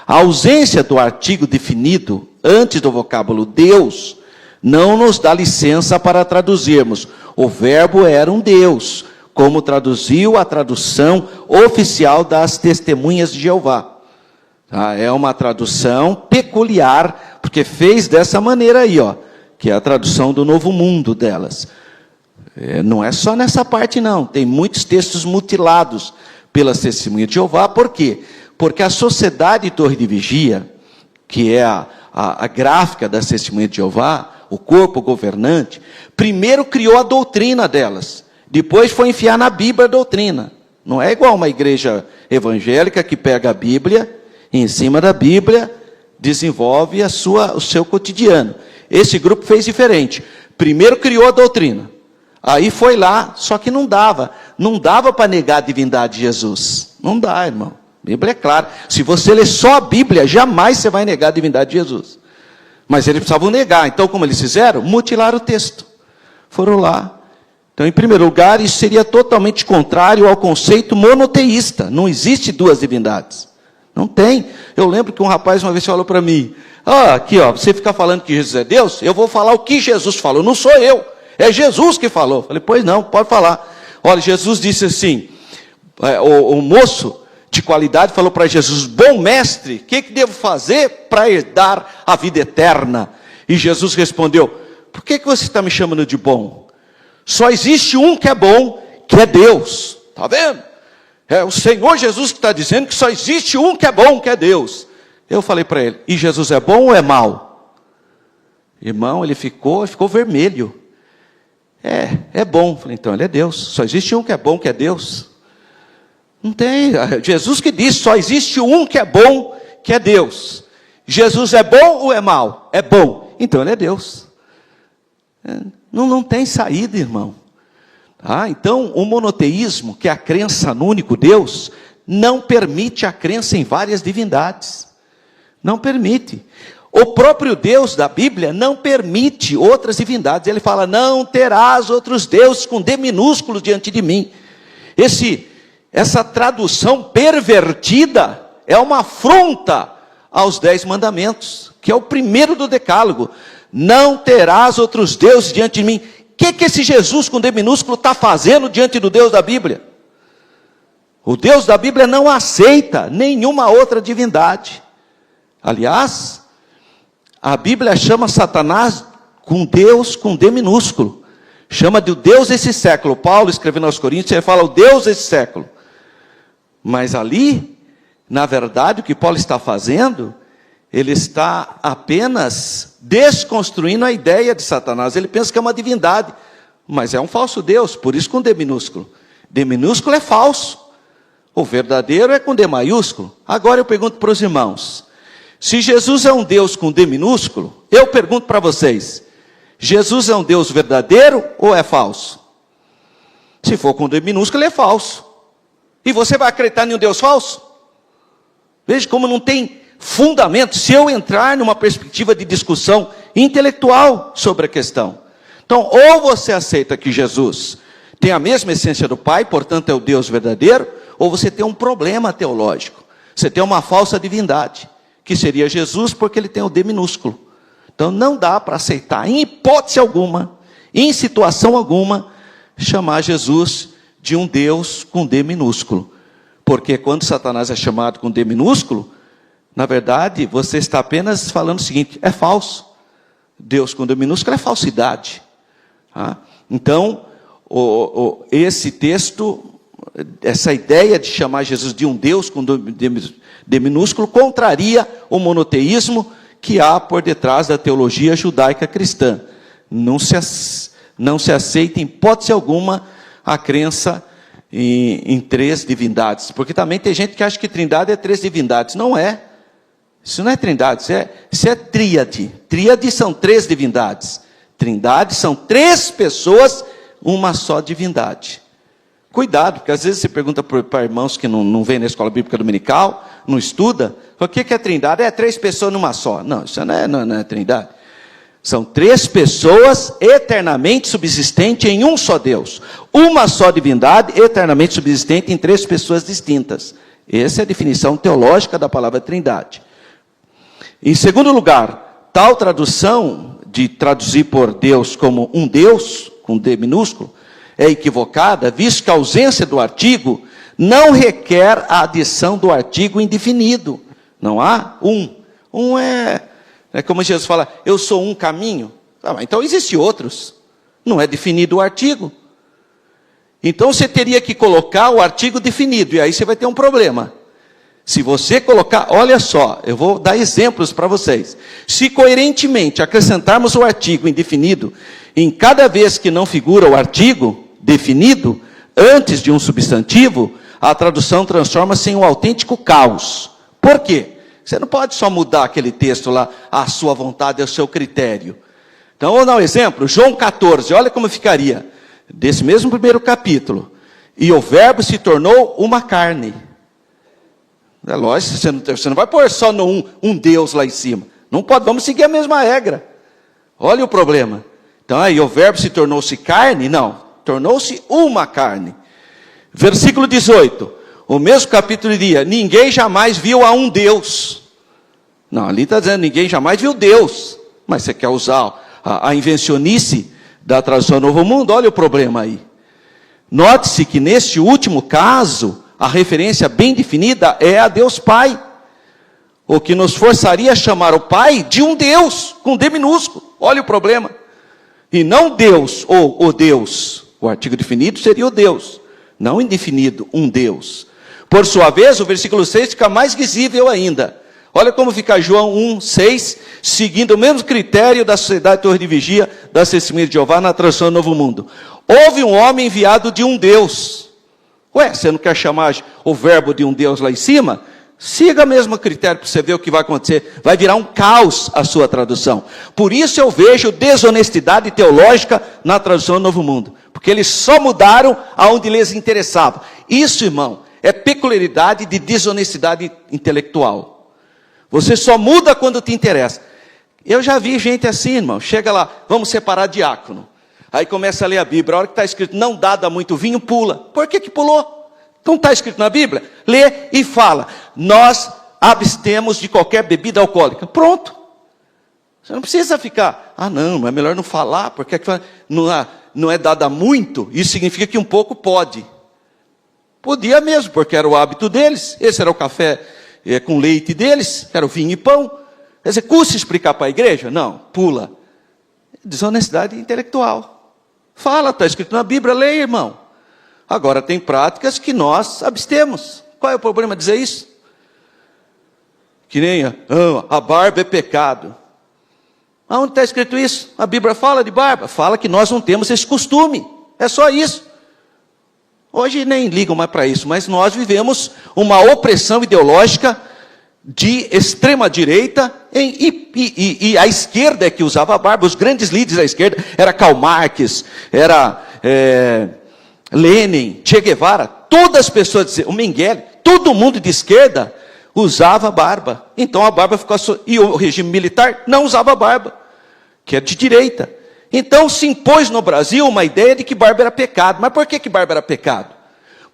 A ausência do artigo definido antes do vocábulo Deus não nos dá licença para traduzirmos o verbo era um Deus, como traduziu a tradução oficial das Testemunhas de Jeová. É uma tradução peculiar, porque fez dessa maneira aí, que é a tradução do Novo Mundo delas. Não é só nessa parte não, tem muitos textos mutilados pelas Testemunhas de Jeová. Por quê? Porque a Sociedade Torre de Vigia, que é a gráfica das Testemunhas de Jeová, o corpo governante, primeiro criou a doutrina delas, depois foi enfiar na Bíblia a doutrina. Não é igual uma igreja evangélica que pega a Bíblia, e em cima da Bíblia desenvolve o seu cotidiano. Esse grupo fez diferente. Primeiro criou a doutrina, aí foi lá, só que não dava para negar a divindade de Jesus. Não dá, irmão. A Bíblia é clara. Se você ler só a Bíblia, jamais você vai negar a divindade de Jesus. Mas eles precisavam negar. Então, como eles fizeram? Mutilaram o texto. Foram lá. Então, em primeiro lugar, isso seria totalmente contrário ao conceito monoteísta. Não existe duas divindades. Não tem. Eu lembro que um rapaz uma vez falou para mim, aqui, você fica falando que Jesus é Deus, eu vou falar o que Jesus falou. Não sou eu, é Jesus que falou. Falei, pois não, pode falar. Olha, Jesus disse assim, o moço de qualidade falou para Jesus, bom mestre, o que devo fazer para herdar a vida eterna? E Jesus respondeu, por que você está me chamando de bom? Só existe um que é bom, que é Deus. Está vendo? É o Senhor Jesus que está dizendo que só existe um que é bom, que é Deus. Eu falei para ele, e Jesus é bom ou é mau? Irmão, ele ficou vermelho. É bom. Falei, então ele é Deus. Só existe um que é bom, que é Deus. Não tem. Jesus que disse, só existe um que é bom, que é Deus. Jesus é bom ou é mau? É bom. Então ele é Deus. Não tem saída, irmão. Então, o monoteísmo, que é a crença no único Deus, não permite a crença em várias divindades. Não permite. O próprio Deus da Bíblia não permite outras divindades. Ele fala, não terás outros deuses com D minúsculo diante de mim. Essa tradução pervertida é uma afronta aos 10 mandamentos, que é o primeiro do decálogo. Não terás outros deuses diante de mim. O que esse Jesus com D minúsculo está fazendo diante do Deus da Bíblia? O Deus da Bíblia não aceita nenhuma outra divindade. Aliás, a Bíblia chama Satanás com Deus com D minúsculo. Chama de o Deus desse século. Paulo escrevendo aos Coríntios, ele fala o Deus desse século. Mas ali, na verdade, o que Paulo está fazendo, ele está apenas desconstruindo a ideia de Satanás. Ele pensa que é uma divindade, mas é um falso Deus, por isso com D minúsculo. D minúsculo é falso. O verdadeiro é com D maiúsculo. Agora eu pergunto para os irmãos, se Jesus é um Deus com D minúsculo, eu pergunto para vocês, Jesus é um Deus verdadeiro ou é falso? Se for com D minúsculo, ele é falso. E você vai acreditar em um Deus falso? Veja como não tem fundamento, se eu entrar numa perspectiva de discussão intelectual sobre a questão. Então, ou você aceita que Jesus tem a mesma essência do Pai, portanto é o Deus verdadeiro, ou você tem um problema teológico. Você tem uma falsa divindade, que seria Jesus, porque ele tem o D minúsculo. Então não dá para aceitar, em hipótese alguma, em situação alguma, chamar Jesus de um Deus com D minúsculo. Porque quando Satanás é chamado com D minúsculo, na verdade, você está apenas falando o seguinte, é falso. Deus com D minúsculo é falsidade. Então, esse texto, essa ideia de chamar Jesus de um Deus com D minúsculo, contraria o monoteísmo que há por detrás da teologia judaica cristã. Não se aceita em hipótese alguma a crença em 3 divindades. Porque também tem gente que acha que trindade é 3 divindades. Não é. Isso não é trindade, isso é tríade. Tríade são 3 divindades. Trindade são 3 pessoas, uma só divindade. Cuidado, porque às vezes você pergunta para irmãos que não vêm na escola bíblica dominical, não estuda, o que é trindade? É 3 pessoas numa só. Não, isso não é trindade. São 3 pessoas eternamente subsistentes em um só Deus. Uma só divindade eternamente subsistente em 3 pessoas distintas. Essa é a definição teológica da palavra trindade. Em segundo lugar, tal tradução de traduzir por Deus como um Deus, com D minúsculo, é equivocada, visto que a ausência do artigo não requer a adição do artigo indefinido. Não há um. É como Jesus fala, eu sou um caminho. Então existem outros. Não é definido o artigo. Então você teria que colocar o artigo definido, e aí você vai ter um problema. Se você colocar, olha só, eu vou dar exemplos para vocês. Se coerentemente acrescentarmos o artigo indefinido, em cada vez que não figura o artigo definido, antes de um substantivo, a tradução transforma-se em um autêntico caos. Por quê? Você não pode só mudar aquele texto lá, à sua vontade, ao seu critério. Então, vou dar um exemplo, João 14, olha como ficaria, desse mesmo primeiro capítulo. E o verbo se tornou uma carne. É lógico, você não vai pôr só no um Deus lá em cima. Não pode, vamos seguir a mesma regra. Olha o problema. Então, aí o verbo se tornou-se carne? Não, tornou-se uma carne. Versículo 18, o mesmo capítulo diria, ninguém jamais viu a um Deus. Não, ali está dizendo, ninguém jamais viu Deus. Mas você quer usar a invencionice da tradução Novo Mundo? Olha o problema aí. Note-se que neste último caso, a referência bem definida é a Deus Pai. O que nos forçaria a chamar o Pai de um Deus, com D minúsculo. Olha o problema. E não Deus ou o Deus. O artigo definido seria o Deus. Não indefinido, um Deus. Por sua vez, o versículo 6 fica mais visível ainda. Olha como fica João 1, 6, seguindo o mesmo critério da Sociedade Torre de Vigia, da Testemunha de Jeová, na tradução Novo Mundo. Houve um homem enviado de um Deus. Ué, você não quer chamar o verbo de um Deus lá em cima? Siga o mesmo critério para você ver o que vai acontecer. Vai virar um caos a sua tradução. Por isso eu vejo desonestidade teológica na tradução do Novo Mundo. Porque eles só mudaram aonde lhes interessava. Isso, irmão, é peculiaridade de desonestidade intelectual. Você só muda quando te interessa. Eu já vi gente assim, irmão. Chega lá, vamos separar diácono. Aí começa a ler a Bíblia. A hora que está escrito, não dada muito vinho, pula. Por que pulou? Não está escrito na Bíblia? Lê e fala. Nós abstemos de qualquer bebida alcoólica. Pronto. Você não precisa ficar, não, é melhor não falar, porque não é dada muito. Isso significa que um pouco pode. Podia mesmo, porque era o hábito deles. Esse era o café com leite deles, era o vinho e pão. Quer dizer, custa explicar para a igreja? Não, pula. Desonestidade intelectual. Fala, está escrito na Bíblia, leia, irmão. Agora, tem práticas que nós abstemos. Qual é o problema de dizer isso? Que nem a barba é pecado. Aonde está escrito isso? A Bíblia fala de barba. Fala que nós não temos esse costume. É só isso. Hoje nem ligam mais para isso, mas nós vivemos uma opressão ideológica de extrema direita, e a esquerda é que usava a barba. Os grandes líderes da esquerda era Karl Marx, era Lenin, Che Guevara, todas as pessoas, o Mengele, todo mundo de esquerda usava barba. Então a barba ficou, e o regime militar não usava barba, que é de direita. Então se impôs no Brasil uma ideia de que barba era pecado. Mas por que barba era pecado?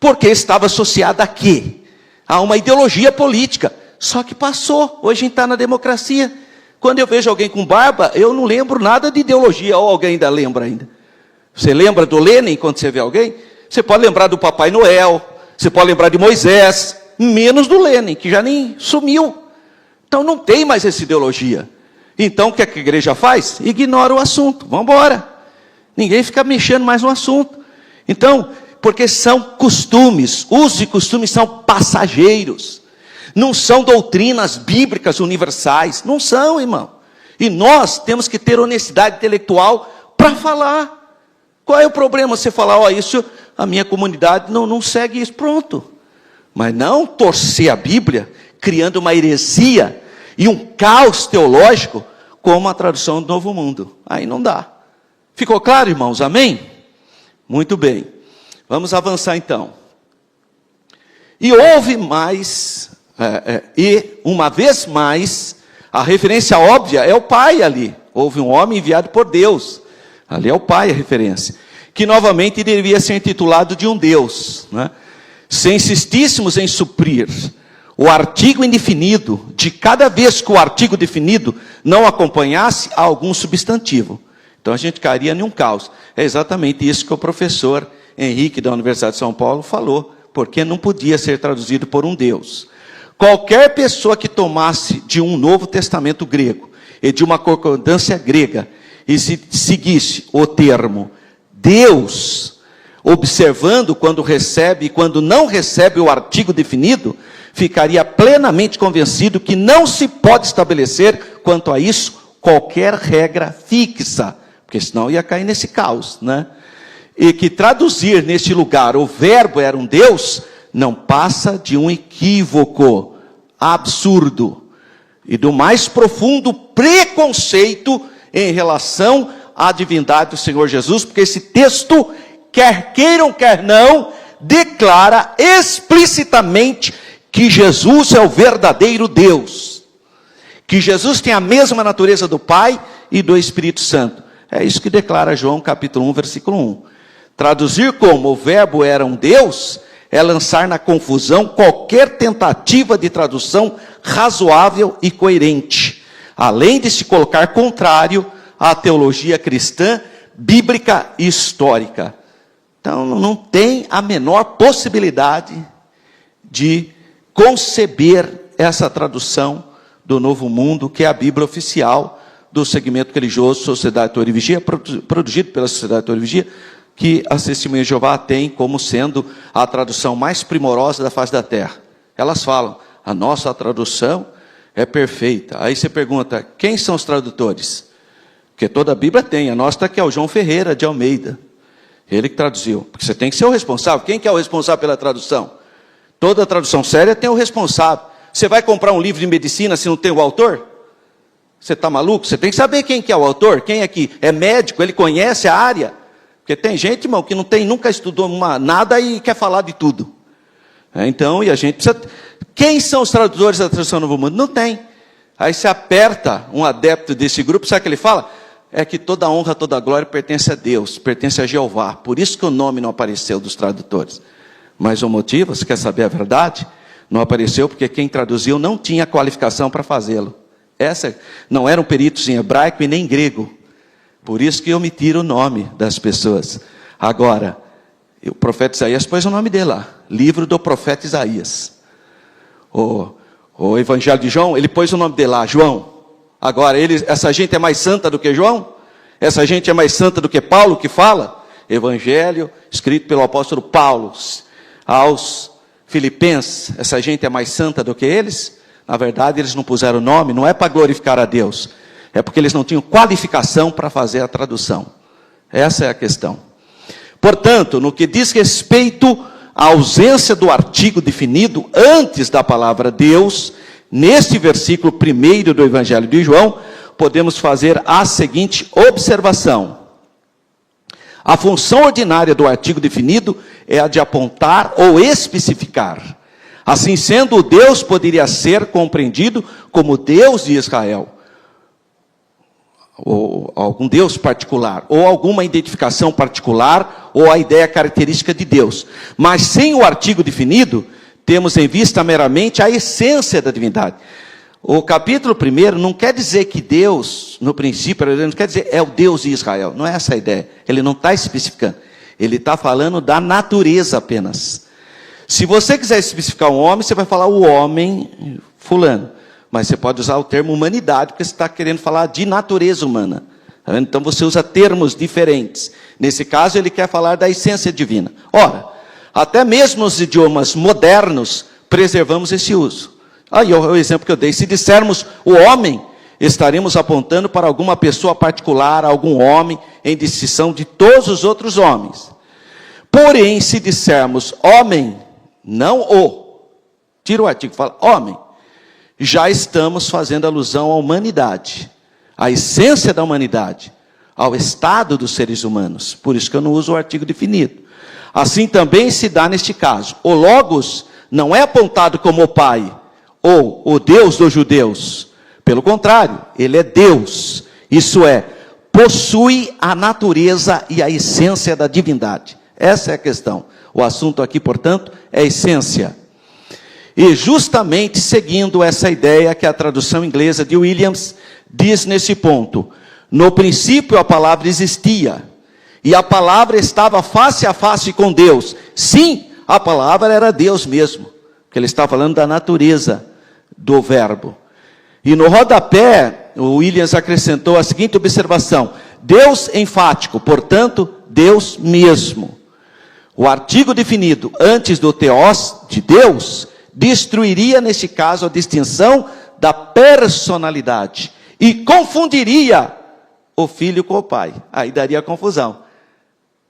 Porque estava associada a quê? A uma ideologia política. Só que passou, hoje a gente está na democracia. Quando eu vejo alguém com barba, eu não lembro nada de ideologia, ou alguém ainda lembra ainda. Você lembra do Lenin quando você vê alguém? Você pode lembrar do Papai Noel, você pode lembrar de Moisés, menos do Lenin, que já nem sumiu. Então não tem mais essa ideologia. Então o que a igreja faz? Ignora o assunto, vamos embora. Ninguém fica mexendo mais no assunto. Então, porque são costumes, usos e costumes são passageiros. Não são doutrinas bíblicas universais, não são, irmão. E nós temos que ter honestidade intelectual para falar. Qual é o problema você falar, isso, a minha comunidade não segue isso, pronto. Mas não torcer a Bíblia, criando uma heresia e um caos teológico, como a tradução do Novo Mundo. Aí não dá. Ficou claro, irmãos? Amém? Muito bem. Vamos avançar então. E houve mais, e uma vez mais, a referência óbvia é o Pai ali. Houve um homem enviado por Deus. Ali é o Pai a referência. Que novamente devia ser intitulado de um Deus. Né? Se insistíssemos em suprir o artigo indefinido, de cada vez que o artigo definido não acompanhasse algum substantivo. Então a gente cairia em um caos. É exatamente isso que o professor Henrique da Universidade de São Paulo falou, porque não podia ser traduzido por um Deus. Qualquer pessoa que tomasse de um Novo Testamento grego e de uma concordância grega e se seguisse o termo Deus, observando quando recebe e quando não recebe o artigo definido, ficaria plenamente convencido que não se pode estabelecer, quanto a isso, qualquer regra fixa, porque senão ia cair nesse caos, né? E que traduzir neste lugar o verbo era um Deus, não passa de um equívoco absurdo e do mais profundo preconceito em relação à divindade do Senhor Jesus, porque esse texto, quer queiram, quer não, declara explicitamente que Jesus é o verdadeiro Deus, que Jesus tem a mesma natureza do Pai e do Espírito Santo. É isso que declara João capítulo 1, versículo 1. Traduzir como o verbo era um Deus, é lançar na confusão qualquer tentativa de tradução razoável e coerente, além de se colocar contrário à teologia cristã, bíblica e histórica. Então não tem a menor possibilidade de conceber essa tradução do Novo Mundo, que é a Bíblia oficial do segmento religioso Sociedade Torre e Vigia, produzido pela Sociedade Torre e Vigia, que as Testemunhas de Jeová têm como sendo a tradução mais primorosa da face da terra. Elas falam, a nossa tradução é perfeita. Aí você pergunta, quem são os tradutores? Porque toda a Bíblia tem, a nossa aqui é o João Ferreira de Almeida. Ele que traduziu. Porque você tem que ser o responsável. Quem que é o responsável pela tradução? Toda tradução séria tem o responsável. Você vai comprar um livro de medicina se não tem o autor? Você está maluco? Você tem que saber quem que é o autor. Quem é que é médico, ele conhece a área. Porque tem gente, irmão, que nunca estudou nada e quer falar de tudo. Então, e a gente precisa... Quem são os tradutores da tradução Novo Mundo? Não tem. Aí você aperta um adepto desse grupo, sabe o que ele fala? É que toda honra, toda glória pertence a Deus, pertence a Jeová. Por isso que o nome não apareceu dos tradutores. Mas o motivo, você quer saber a verdade? Não apareceu porque quem traduziu não tinha qualificação para fazê-lo. Não eram peritos em hebraico e nem em grego. Por isso que omitiram o nome das pessoas. Agora, o profeta Isaías pôs o nome dele lá. Livro do profeta Isaías. O Evangelho de João, ele pôs o nome dele lá, João. Agora, essa gente é mais santa do que João? Essa gente é mais santa do que Paulo que fala? Evangelho escrito pelo apóstolo Paulo aos Filipenses. Essa gente é mais santa do que eles? Na verdade, eles não puseram o nome, não é para glorificar a Deus. É porque eles não tinham qualificação para fazer a tradução. Essa é a questão. Portanto, no que diz respeito à ausência do artigo definido antes da palavra Deus, neste versículo 1 do Evangelho de João, podemos fazer a seguinte observação. A função ordinária do artigo definido é a de apontar ou especificar. Assim sendo, o Deus poderia ser compreendido como Deus de Israel, ou algum Deus particular, ou alguma identificação particular, ou a ideia característica de Deus. Mas sem o artigo definido, temos em vista meramente a essência da divindade. O capítulo 1 não quer dizer que Deus, no princípio, não quer dizer é o Deus de Israel. Não é essa a ideia. Ele não está especificando. Ele está falando da natureza apenas. Se você quiser especificar um homem, você vai falar o homem fulano. Mas você pode usar o termo humanidade, porque você está querendo falar de natureza humana. Então você usa termos diferentes. Nesse caso, ele quer falar da essência divina. Ora, até mesmo nos idiomas modernos, preservamos esse uso. Aí o exemplo que eu dei. Se dissermos o homem, estaremos apontando para alguma pessoa particular, algum homem, em distinção de todos os outros homens. Porém, se dissermos homem, não o, tira o artigo, fala homem, já estamos fazendo alusão à humanidade, à essência da humanidade, ao estado dos seres humanos. Por isso que eu não uso o artigo definido. Assim também se dá neste caso. O Logos não é apontado como o Pai, ou o Deus dos judeus. Pelo contrário, ele é Deus. Isso é, possui a natureza e a essência da divindade. Essa é a questão. O assunto aqui, portanto, é essência. E justamente seguindo essa ideia que a tradução inglesa de Williams diz nesse ponto. No princípio a palavra existia. E a palavra estava face a face com Deus. Sim, a palavra era Deus mesmo. Porque ele está falando da natureza do verbo. E no rodapé, o Williams acrescentou a seguinte observação. Deus enfático, portanto, Deus mesmo. O artigo definido antes do teós de Deus destruiria, neste caso, a distinção da personalidade e confundiria o filho com o pai. Aí daria confusão.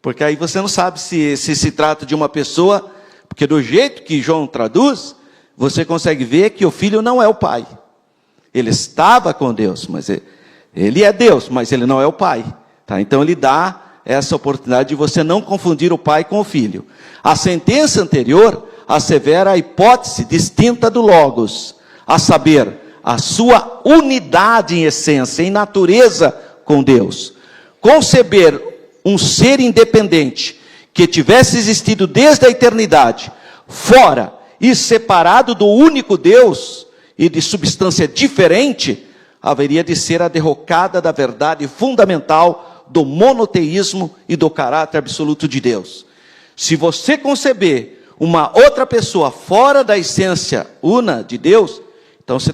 Porque aí você não sabe se trata de uma pessoa, porque do jeito que João traduz, você consegue ver que o filho não é o pai. Ele estava com Deus, mas ele é Deus, mas ele não é o pai. Tá? Então ele dá essa oportunidade de você não confundir o pai com o filho. A sentença anterior assevera a hipótese distinta do Logos, a saber, a sua unidade em essência, em natureza com Deus. Conceber um ser independente, que tivesse existido desde a eternidade, fora e separado do único Deus, e de substância diferente, haveria de ser a derrocada da verdade fundamental do monoteísmo e do caráter absoluto de Deus. Se você conceber uma outra pessoa fora da essência una de Deus, então você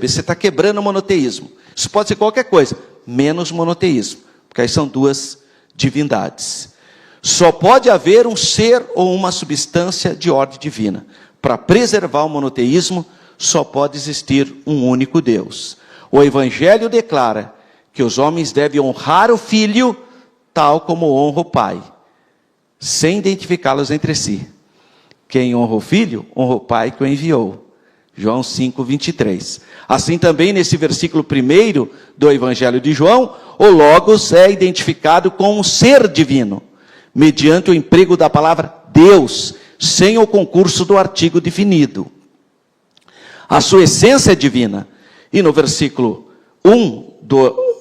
está quebrando o monoteísmo. Isso pode ser qualquer coisa, menos monoteísmo, porque aí são duas divindades. Só pode haver um ser ou uma substância de ordem divina. Para preservar o monoteísmo, só pode existir um único Deus. O Evangelho declara que os homens devem honrar o Filho, tal como honra o Pai. sem identificá-los entre si. Quem honra o Filho, honra o Pai que o enviou. João 5:23. Assim também nesse versículo 1 do Evangelho de João, o Logos é identificado com um ser divino, mediante o emprego da palavra Deus, sem o concurso do artigo definido. A sua essência é divina. E no versículo 1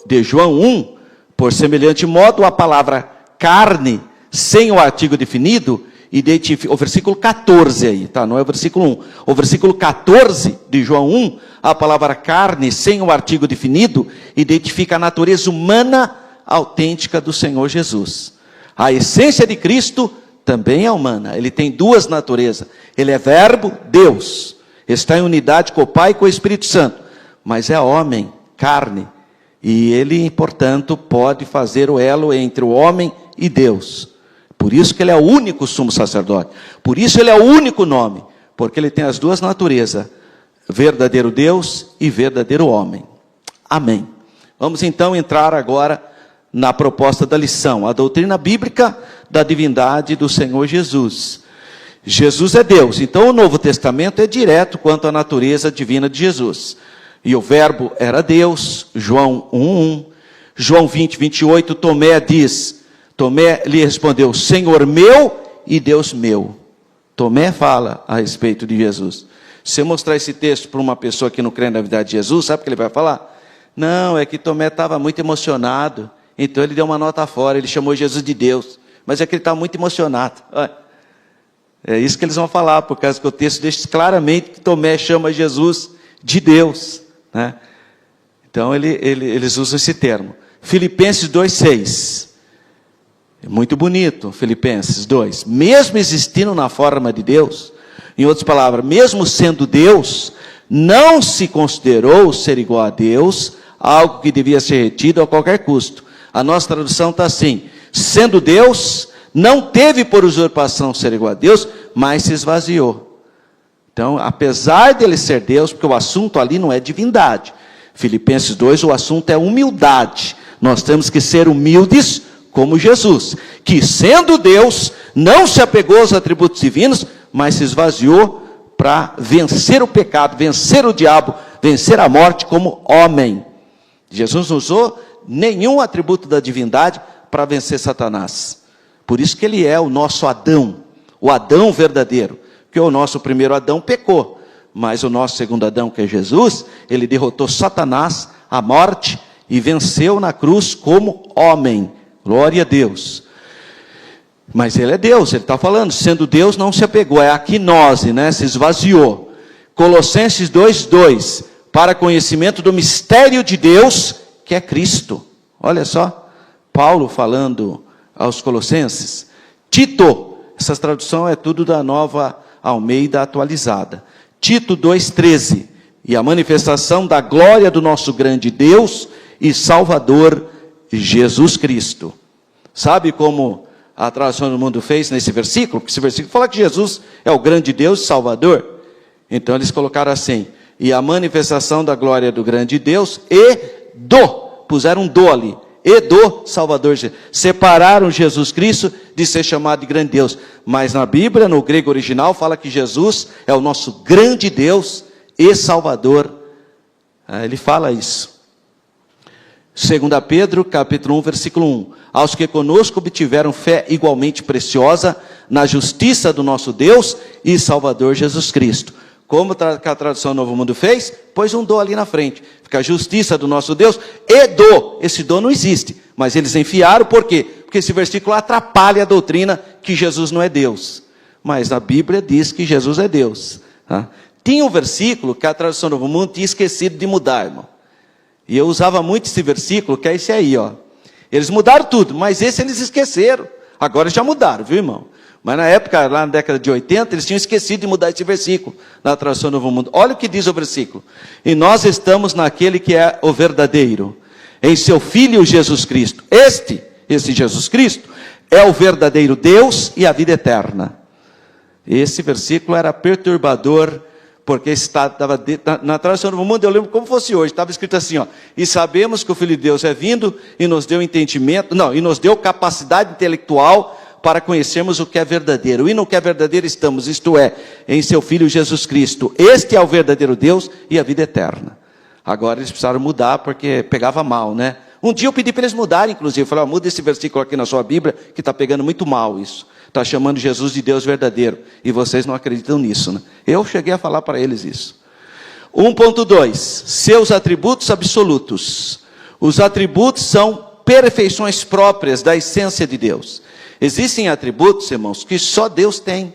de João 1, por semelhante modo, a palavra carne, sem o artigo definido, identifica, o versículo 14 aí, tá? Não é o versículo 1. O versículo 14 de João 1, a palavra carne, sem o artigo definido, identifica a natureza humana autêntica do Senhor Jesus. A essência de Cristo também é humana. Ele tem duas naturezas. Ele é verbo, Deus. Está em unidade com o Pai e com o Espírito Santo. Mas é homem, carne. E ele, portanto, pode fazer o elo entre o homem e Deus. Por isso que ele é o único sumo sacerdote. Por isso ele é o único nome. Porque ele tem as duas naturezas. Verdadeiro Deus e verdadeiro homem. Amém. Vamos então entrar agora na proposta da lição. A doutrina bíblica da divindade do Senhor Jesus. Jesus é Deus. Então o Novo Testamento é direto quanto à natureza divina de Jesus. E o verbo era Deus. João 1:1. João 20:28, Tomé lhe respondeu, Senhor meu e Deus meu. Tomé fala a respeito de Jesus. Se eu mostrar esse texto para uma pessoa que não crê na divindade de Jesus, sabe o que ele vai falar? Não, é que Tomé estava muito emocionado, então ele deu uma nota fora, ele chamou Jesus de Deus. Mas é que ele estava muito emocionado. É isso que eles vão falar, por causa que o texto deixa claramente que Tomé chama Jesus de Deus, né? Então eles usam esse termo. Filipenses 2:6. É muito bonito, Filipenses 2. Mesmo existindo na forma de Deus, em outras palavras, mesmo sendo Deus, não se considerou ser igual a Deus, algo que devia ser retido a qualquer custo. A nossa tradução está assim, sendo Deus, não teve por usurpação ser igual a Deus, mas se esvaziou. Então, apesar dele ser Deus, porque o assunto ali não é divindade. Filipenses 2, o assunto é humildade. Nós temos que ser humildes como Jesus, que sendo Deus, não se apegou aos atributos divinos, mas se esvaziou para vencer o pecado, vencer o diabo, vencer a morte como homem. Jesus não usou nenhum atributo da divindade para vencer Satanás. Por isso que ele é o nosso Adão, o Adão verdadeiro. Porque o nosso primeiro Adão pecou, mas o nosso segundo Adão, que é Jesus, ele derrotou Satanás, a morte, e venceu na cruz como homem. Glória a Deus. Mas ele é Deus, ele está falando, sendo Deus não se apegou, é a quinose, né? Se esvaziou. Colossenses 2:2, para conhecimento do mistério de Deus, que é Cristo. Olha só, Paulo falando aos Colossenses. Tito, essa tradução é tudo da Nova Almeida atualizada. Tito 2:13, e a manifestação da glória do nosso grande Deus e Salvador Jesus Cristo. Sabe como a tradução do mundo fez nesse versículo? Porque esse versículo fala que Jesus é o grande Deus e Salvador. Então eles colocaram assim, e a manifestação da glória do grande Deus puseram um do ali, e do Salvador. Separaram Jesus Cristo de ser chamado de grande Deus. Mas na Bíblia, no grego original, fala que Jesus é o nosso grande Deus e Salvador. Ele fala isso. 2 Pedro, capítulo 1, versículo 1. Aos que conosco obtiveram fé igualmente preciosa na justiça do nosso Deus e Salvador Jesus Cristo. Como a tradução Novo Mundo fez? Pôs um do ali na frente. Fica a justiça do nosso Deus e do. Esse do não existe. Mas eles enfiaram, por quê? Porque esse versículo atrapalha a doutrina que Jesus não é Deus. Mas a Bíblia diz que Jesus é Deus. Tinha um versículo que a tradução Novo Mundo tinha esquecido de mudar, irmão. E eu usava muito esse versículo, que é esse aí, ó. Eles mudaram tudo, mas esse eles esqueceram. Agora já mudaram, viu, irmão? Mas na época, lá na década de 80, eles tinham esquecido de mudar esse versículo na tradução Novo Mundo. Olha o que diz o versículo. E nós estamos naquele que é o verdadeiro, em seu Filho Jesus Cristo. Esse Jesus Cristo, é o verdadeiro Deus e a vida eterna. Esse versículo era perturbador, porque estava na tradução do mundo, eu lembro como fosse hoje, estava escrito assim, ó, e sabemos que o Filho de Deus é vindo, e nos deu entendimento, e nos deu capacidade intelectual, para conhecermos o que é verdadeiro. E no que é verdadeiro estamos, isto é, em seu Filho Jesus Cristo. Este é o verdadeiro Deus e a vida eterna. Agora eles precisaram mudar porque pegava mal, né? Um dia eu pedi para eles mudarem, inclusive. Eu falei, muda esse versículo aqui na sua Bíblia, que está pegando muito mal isso. Está chamando Jesus de Deus verdadeiro. E vocês não acreditam nisso, né? Eu cheguei a falar para eles isso. 1.2. Seus atributos absolutos. Os atributos são perfeições próprias da essência de Deus. Existem atributos, irmãos, que só Deus tem.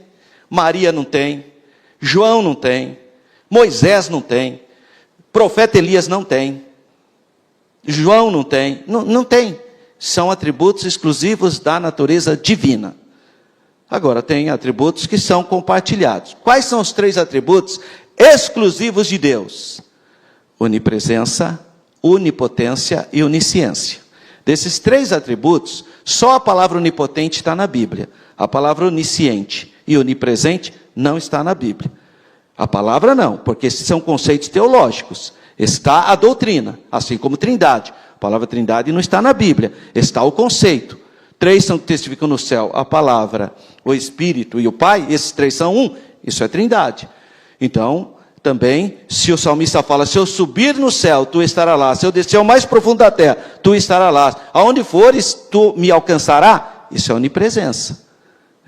Maria não tem. João não tem. Moisés não tem. Profeta Elias não tem. João não tem. Não tem. São atributos exclusivos da natureza divina. Agora, tem atributos que são compartilhados. Quais são os 3 atributos exclusivos de Deus? Onipresença, onipotência e onisciência. Desses 3 atributos, só a palavra onipotente está na Bíblia. A palavra onisciente e onipresente não está na Bíblia. A palavra não, porque esses são conceitos teológicos. Está a doutrina, assim como trindade. A palavra trindade não está na Bíblia, está o conceito. 3 são que testificam no céu, a palavra, o Espírito e o Pai, esses 3 são um, isso é trindade. Então, também, se o salmista fala, se eu subir no céu, tu estarás lá, se eu descer ao mais profundo da terra, tu estarás lá, aonde fores, tu me alcançará, isso é onipresença.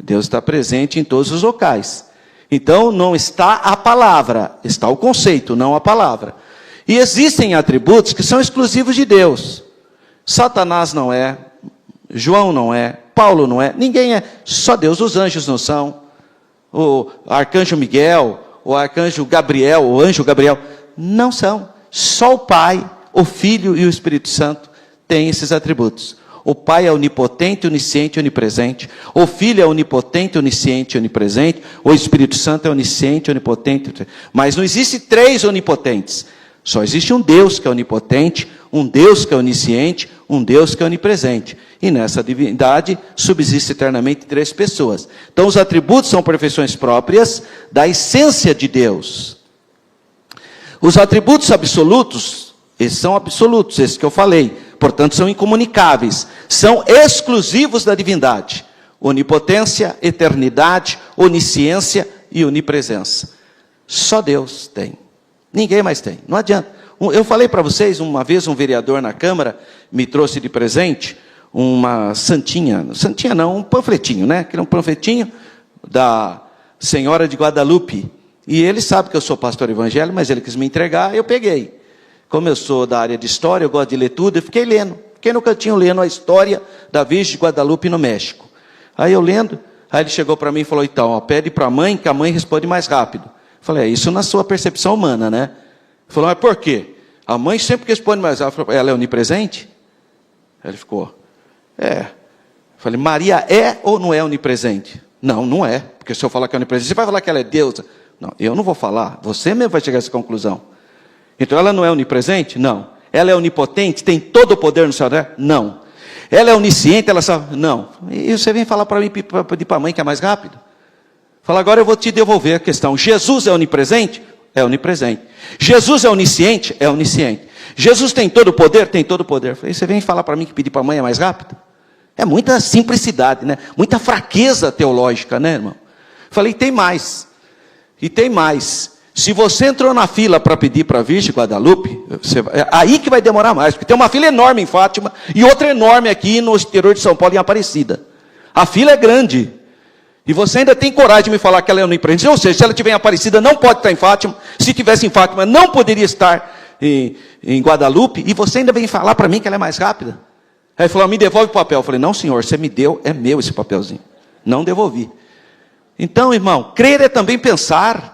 Deus está presente em todos os locais. Então, não está a palavra, está o conceito, não a palavra. E existem atributos que são exclusivos de Deus. Satanás não é, João não é, Paulo não é, ninguém é, só Deus. Os anjos não são, o arcanjo Miguel, o arcanjo Gabriel, o anjo Gabriel, não são. Só o Pai, o Filho e o Espírito Santo têm esses atributos. O Pai é onipotente, onisciente e onipresente. O Filho é onipotente, onisciente e onipresente. O Espírito Santo é onisciente, onipotente. Mas não existe 3 onipotentes. Só existe um Deus que é onipotente, um Deus que é onisciente, um Deus que é onipresente. E nessa divindade subsiste eternamente 3 pessoas. Então os atributos são perfeições próprias da essência de Deus. Os atributos absolutos, esses são absolutos, esses que eu falei. Portanto, são incomunicáveis. São exclusivos da divindade. Onipotência, eternidade, onisciência e onipresença. Só Deus tem. Ninguém mais tem. Não adianta. Eu falei para vocês, uma vez um vereador na Câmara me trouxe de presente uma santinha não, um panfletinho, né? Que era um panfletinho da Senhora de Guadalupe. E ele sabe que eu sou pastor evangélico, mas ele quis me entregar, eu peguei. Como eu sou da área de história, eu gosto de ler tudo, eu fiquei lendo. Fiquei no cantinho lendo a história da Virgem de Guadalupe no México. Aí eu lendo, aí ele chegou para mim e falou, então, ó, pede para a mãe, que a mãe responde mais rápido. Eu falei, isso na sua percepção humana, né? Ele falou, mas por quê? A mãe sempre responde mais rápido. Ela é onipresente? Aí ele ficou, é. Eu falei, Maria é ou não é onipresente? Não, não é. Porque se eu falar que é onipresente, você vai falar que ela é deusa. Não, eu não vou falar. Você mesmo vai chegar a essa conclusão. Então ela não é onipresente? Não. Ela é onipotente? Tem todo o poder no céu dela? Não. Ela é onisciente? Ela sabe? Não. E você vem falar para mim, para pedir para a mãe que é mais rápido? Fala, agora eu vou te devolver a questão. Jesus é onipresente? É onipresente. Jesus é onisciente? É onisciente. Jesus tem todo o poder? Tem todo o poder. Falei, você vem falar para mim que pedir para a mãe é mais rápido? É muita simplicidade, né? Muita fraqueza teológica, né, irmão? Falei, tem mais. E tem mais. Se você entrou na fila para pedir para a Virgem Guadalupe, aí que vai demorar mais, porque tem uma fila enorme em Fátima e outra enorme aqui no interior de São Paulo, em Aparecida. A fila é grande. E você ainda tem coragem de me falar que ela é onipresente. Ou seja, se ela estiver em Aparecida, não pode estar em Fátima. Se estivesse em Fátima, não poderia estar em Guadalupe. E você ainda vem falar para mim que ela é mais rápida. Aí ele falou, me devolve o papel. Eu falei, não senhor, você me deu, é meu esse papelzinho. Não devolvi. Então, irmão, crer é também pensar.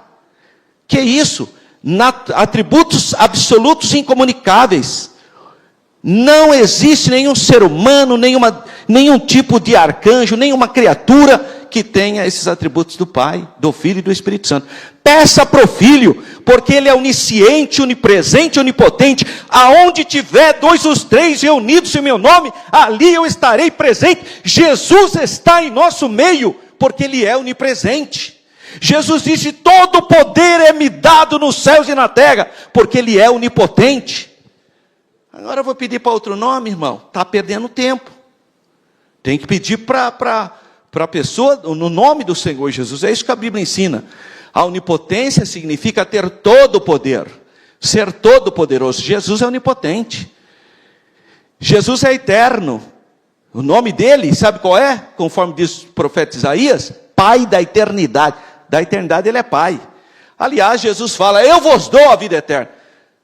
Que é isso? Atributos absolutos e incomunicáveis. Não existe nenhum ser humano, nenhum tipo de arcanjo, nenhuma criatura que tenha esses atributos do Pai, do Filho e do Espírito Santo. Peça para o Filho, porque Ele é onisciente, onipresente, onipotente. Aonde tiver 2 ou 3 reunidos em meu nome, ali eu estarei presente. Jesus está em nosso meio, porque Ele é onipresente. Jesus disse, todo poder é me dado nos céus e na terra, porque Ele é onipotente. Agora eu vou pedir para outro nome, irmão. Está perdendo tempo. Tem que pedir para para a pessoa, no nome do Senhor Jesus. É isso que a Bíblia ensina. A onipotência significa ter todo o poder, ser todo poderoso. Jesus é onipotente. Jesus é eterno. O nome dele, sabe qual é? Conforme diz o profeta Isaías, Pai da eternidade. Da eternidade ele é Pai. Aliás, Jesus fala, eu vos dou a vida eterna.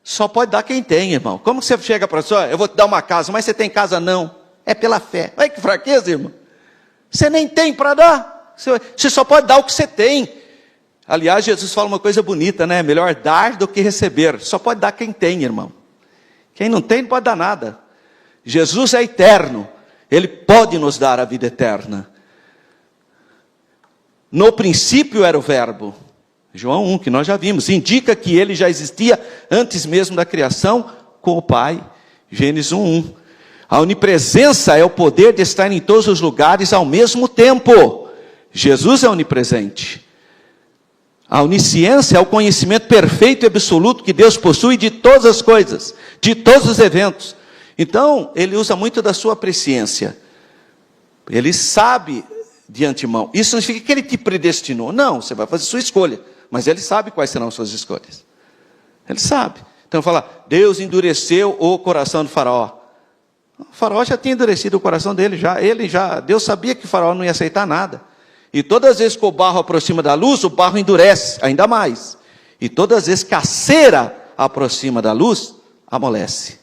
Só pode dar quem tem, irmão. Como que você chega para a pessoa, eu vou te dar uma casa, mas você tem casa? Não. É pela fé. Olha que fraqueza, irmão. Você nem tem para dar. Você só pode dar o que você tem. Aliás, Jesus fala uma coisa bonita, né? Melhor dar do que receber. Só pode dar quem tem, irmão. Quem não tem, não pode dar nada. Jesus é eterno. Ele pode nos dar a vida eterna. No princípio era o verbo. João 1, que nós já vimos. Indica que ele já existia antes mesmo da criação com o Pai. Gênesis 1. A onipresença é o poder de estar em todos os lugares ao mesmo tempo. Jesus é onipresente. A onisciência é o conhecimento perfeito e absoluto que Deus possui de todas as coisas, de todos os eventos. Então, ele usa muito da sua presciência. Ele sabe de antemão. Isso não significa que ele te predestinou. Não, você vai fazer sua escolha. Mas ele sabe quais serão as suas escolhas. Ele sabe. Então, fala, Deus endureceu o coração do faraó. O faraó já tinha endurecido o coração dele. Deus sabia que o faraó não ia aceitar nada. E todas as vezes que o barro aproxima da luz, o barro endurece ainda mais. E todas as vezes que a cera aproxima da luz, amolece.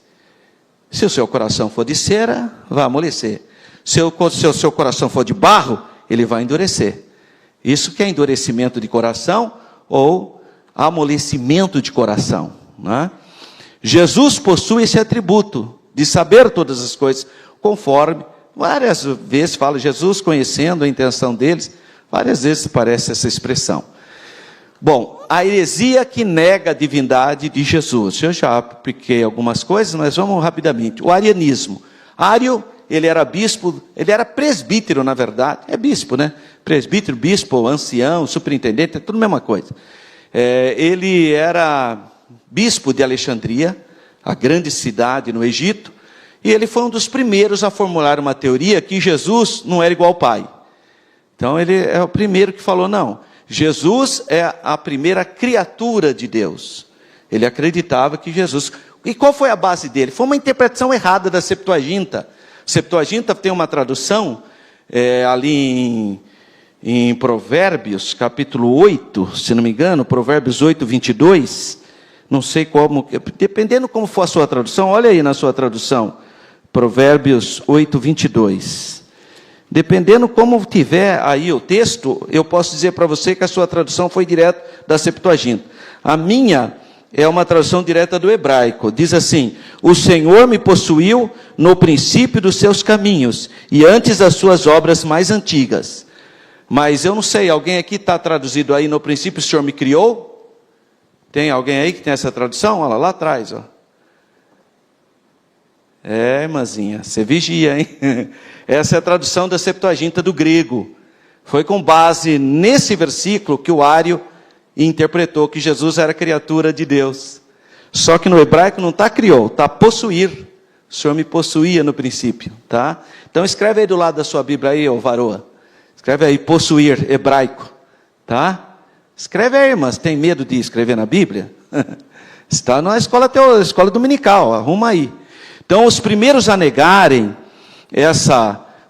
Se o seu coração for de cera, vai amolecer. Se o seu coração for de barro, ele vai endurecer. Isso que é endurecimento de coração ou amolecimento de coração, né? Jesus possui esse atributo de saber todas as coisas, conforme, várias vezes fala Jesus conhecendo a intenção deles, várias vezes aparece essa expressão. Bom, a heresia que nega a divindade de Jesus. Eu já apliquei algumas coisas, mas vamos rapidamente. O arianismo. Ário, ele era bispo, ele era presbítero, na verdade. É bispo, né? Presbítero, bispo, ancião, superintendente, é tudo a mesma coisa. Ele era bispo de Alexandria, a grande cidade no Egito, e ele foi um dos primeiros a formular uma teoria que Jesus não era igual ao Pai. Então, ele é o primeiro que falou, não. Jesus é a primeira criatura de Deus. Ele acreditava que Jesus... E qual foi a base dele? Foi uma interpretação errada da Septuaginta. Septuaginta tem uma tradução ali em Provérbios, capítulo 8, se não me engano, Provérbios 8, 22. Não sei como... Dependendo como for a sua tradução, olha aí na sua tradução. Provérbios 8, 22. Dependendo como tiver aí o texto, eu posso dizer para você que a sua tradução foi direto da Septuaginta. A minha é uma tradução direta do hebraico. Diz assim, o Senhor me possuiu no princípio dos seus caminhos, e antes das suas obras mais antigas. Mas eu não sei, alguém aqui está traduzido aí, no princípio o Senhor me criou? Tem alguém aí que tem essa tradução? Olha lá atrás, ó. Irmãzinha, você vigia, hein? Essa é a tradução da Septuaginta do grego. Foi com base nesse versículo que o Ário interpretou que Jesus era criatura de Deus. Só que no hebraico não está criou, está possuir. O Senhor me possuía no princípio, tá? Então escreve aí do lado da sua Bíblia aí, ô varoa. Escreve aí, possuir, hebraico, tá? Escreve aí, irmãs, tem medo de escrever na Bíblia? Está na escola dominical, arruma aí. Então, os primeiros a negarem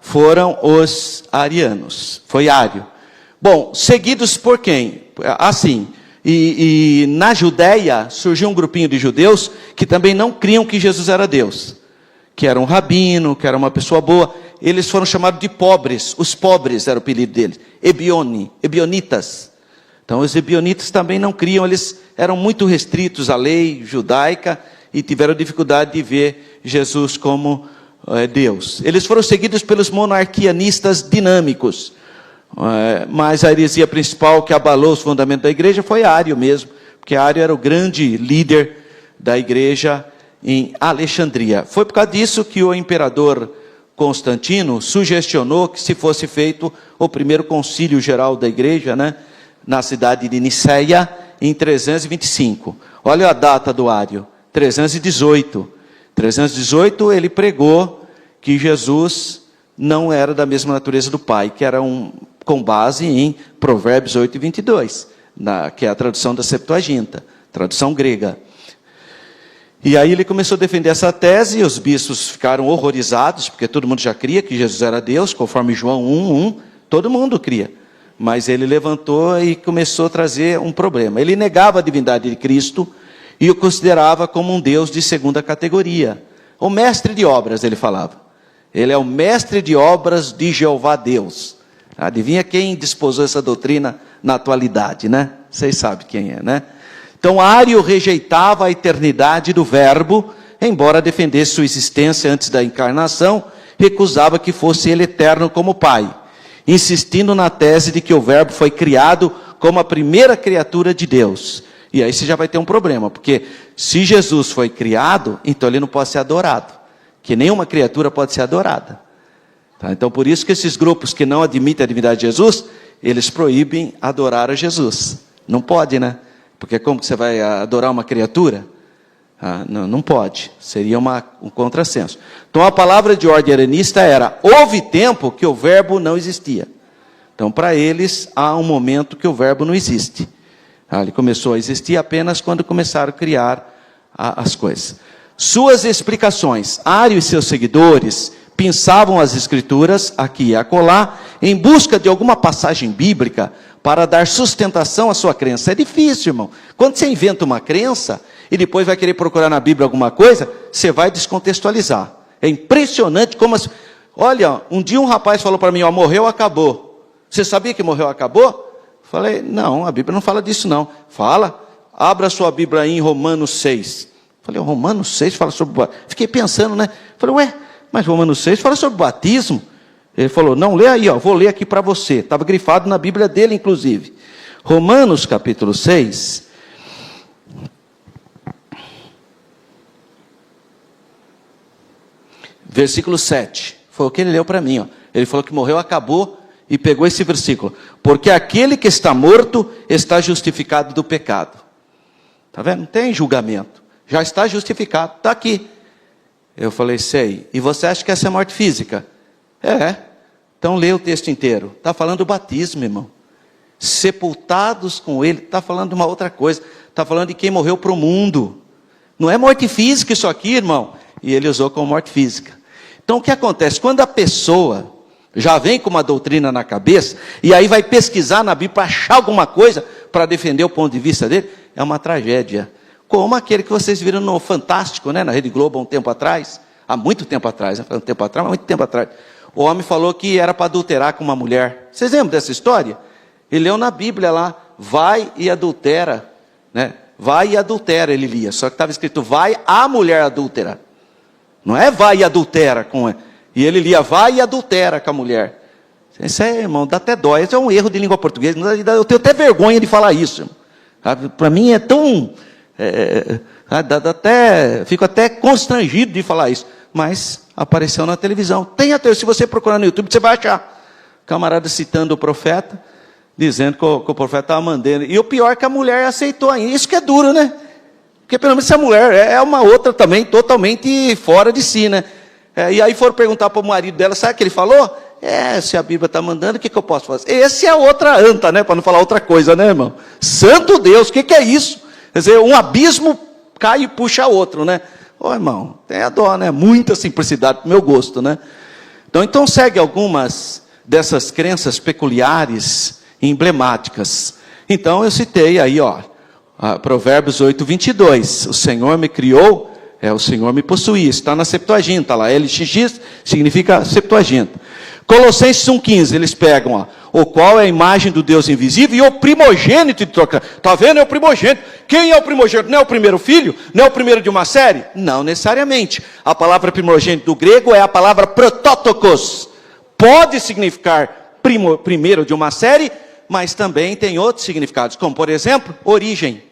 foram os arianos. Foi Ário. Bom, seguidos por quem? Assim, e na Judéia surgiu um grupinho de judeus que também não criam que Jesus era Deus. Que era um rabino, que era uma pessoa boa. Eles foram chamados de pobres. Os pobres era o apelido deles. Ebionitas. Então, os ebionitas também não criam. Eles eram muito restritos à lei judaica e tiveram dificuldade de ver Jesus como Deus. Eles foram seguidos pelos monarquianistas dinâmicos. Mas a heresia principal que abalou os fundamentos da igreja foi Ário mesmo. Porque Ário era o grande líder da igreja em Alexandria. Foi por causa disso que o imperador Constantino sugestionou que se fosse feito o primeiro concílio geral da igreja, né, na cidade de Niceia, em 325. Olha a data do Ário. 318. 318 ele pregou que Jesus não era da mesma natureza do Pai, que era com base em Provérbios 8 e 22, que é a tradução da Septuaginta, tradução grega. E aí ele começou a defender essa tese, e os bispos ficaram horrorizados, porque todo mundo já cria que Jesus era Deus, conforme João 1:1, todo mundo cria. Mas ele levantou e começou a trazer um problema. Ele negava a divindade de Cristo e o considerava como um Deus de segunda categoria. O mestre de obras, ele falava. Ele é o mestre de obras de Jeová Deus. Adivinha quem desposou essa doutrina na atualidade, né? Vocês sabem quem é, né? Então, Ário rejeitava a eternidade do Verbo, embora defendesse sua existência antes da encarnação, recusava que fosse ele eterno como Pai, insistindo na tese de que o Verbo foi criado como a primeira criatura de Deus. E aí você já vai ter um problema, porque se Jesus foi criado, então ele não pode ser adorado, que nenhuma criatura pode ser adorada. Tá? Então, por isso que esses grupos que não admitem a divindade de Jesus, eles proíbem adorar a Jesus. Não pode, né? Porque como que você vai adorar uma criatura? Não pode. Seria um contrassenso. Então a palavra de ordem aranista era: houve tempo que o verbo não existia. Então para eles há um momento que o verbo não existe. Ele começou a existir apenas quando começaram a criar as coisas. Suas explicações: Ário e seus seguidores pensavam as escrituras, aqui e acolá, em busca de alguma passagem bíblica para dar sustentação à sua crença. É difícil, irmão. Quando você inventa uma crença e depois vai querer procurar na Bíblia alguma coisa, você vai descontextualizar. É impressionante como... Olha, um dia um rapaz falou para mim, morreu, acabou. Você sabia que morreu, acabou? Falei, não, a Bíblia não fala disso não. Fala, abra sua Bíblia aí em Romanos 6. Falei, Romanos 6 fala sobre... Fiquei pensando, né? Falei, mas Romanos 6 fala sobre batismo. Ele falou, não, lê aí, vou ler aqui para você. Estava grifado na Bíblia dele, inclusive. Romanos capítulo 6. Versículo 7. Foi o que ele leu para mim. Ele falou que morreu, acabou, e pegou esse versículo. Porque aquele que está morto está justificado do pecado. Está vendo? Não tem julgamento. Já está justificado, está aqui. Eu falei, sei. E você acha que essa é morte física? Então lê o texto inteiro. Está falando do batismo, irmão. Sepultados com ele. Está falando de uma outra coisa. Está falando de quem morreu para o mundo. Não é morte física isso aqui, irmão. E ele usou como morte física. Então o que acontece? Quando a pessoa já vem com uma doutrina na cabeça, e aí vai pesquisar na Bíblia para achar alguma coisa para defender o ponto de vista dele, é uma tragédia. Como aquele que vocês viram no Fantástico, né, na Rede Globo, há um tempo atrás. Há muito tempo atrás, né? Muito tempo atrás, mas muito tempo atrás. O homem falou que era para adulterar com uma mulher. Vocês lembram dessa história? Ele leu na Bíblia lá, vai e adultera, né? Vai e adultera, ele lia. Só que estava escrito, vai a mulher adúltera. Não é vai e adultera com ela. E ele lia, vai e adultera com a mulher. Isso é, irmão, dá até dó. Isso é um erro de língua portuguesa. Eu tenho até vergonha de falar isso. Para mim é tão... fico até constrangido de falar isso. Mas apareceu na televisão. Se você procurar no YouTube, você vai achar. Camarada citando o profeta, dizendo que o profeta estava mandando. E o pior é que a mulher aceitou ainda. Isso que é duro, né? Porque pelo menos essa mulher é uma outra também, totalmente fora de si, né? E aí foram perguntar para o marido dela, sabe o que ele falou? Se a Bíblia está mandando, o que eu posso fazer? Esse é outra anta, né? Para não falar outra coisa, né, irmão? Santo Deus, o que é isso? Quer dizer, um abismo cai e puxa outro, né? Irmão, tem a dó, né? Muita simplicidade para o meu gosto, né? Então segue algumas dessas crenças peculiares e emblemáticas. Então eu citei aí, Provérbios 8, 22. O Senhor me criou, o Senhor me possuía. Está na Septuaginta, lá LXX significa Septuaginta. Colossenses 1,15, eles pegam, o qual é a imagem do Deus invisível e o primogênito de troca. Está vendo? É o primogênito. Quem é o primogênito? Não é o primeiro filho? Não é o primeiro de uma série? Não necessariamente. A palavra primogênito do grego é a palavra prototokos. Pode significar primeiro de uma série, mas também tem outros significados, como por exemplo, origem,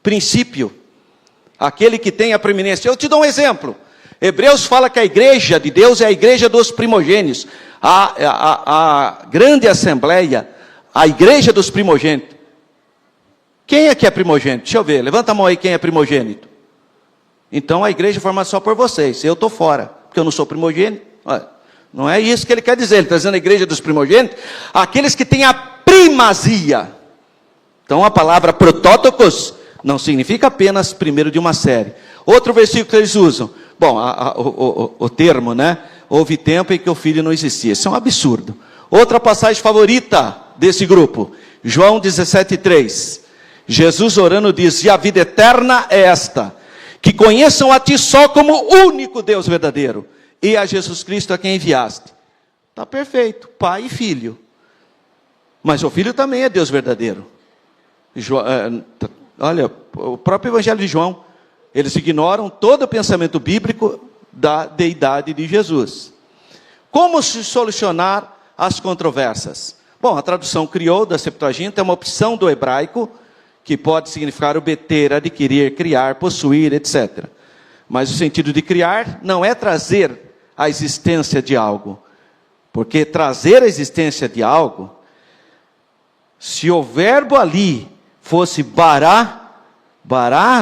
princípio, aquele que tem a preeminência. Eu te dou um exemplo. Hebreus fala que a igreja de Deus é a igreja dos primogênitos. A grande assembleia, a igreja dos primogênitos. Quem é que é primogênito? Deixa eu ver, levanta a mão aí quem é primogênito. Então a igreja é formada só por vocês, eu estou fora, porque eu não sou primogênito. Não é isso que ele quer dizer. Ele está dizendo a igreja dos primogênitos, aqueles que têm a primazia. Então a palavra protótocos não significa apenas primeiro de uma série. Outro versículo que eles usam. Bom, o termo, né? Houve tempo em que o filho não existia. Isso é um absurdo. Outra passagem favorita desse grupo. João 17,3. Jesus orando diz: e a vida eterna é esta, que conheçam a ti só como único Deus verdadeiro, e a Jesus Cristo a quem enviaste. Está perfeito, pai e filho. Mas o filho também é Deus verdadeiro. Olha, o próprio Evangelho de João, eles ignoram todo o pensamento bíblico da deidade de Jesus. Como se solucionar as controvérsias? Bom, a tradução criou da Septuaginta é uma opção do hebraico, que pode significar obter, adquirir, criar, possuir, etc. Mas o sentido de criar não é trazer a existência de algo. Porque trazer a existência de algo, se o verbo ali fosse bará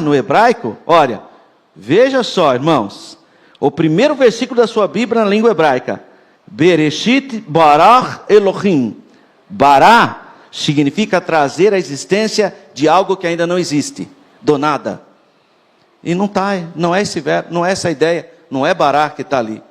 no hebraico, olha, veja só, irmãos, o primeiro versículo da sua Bíblia na língua hebraica, Bereshit bara Elohim. Bará significa trazer a existência de algo que ainda não existe, do nada. E não é esse verbo, não é essa ideia, não é bará que está ali.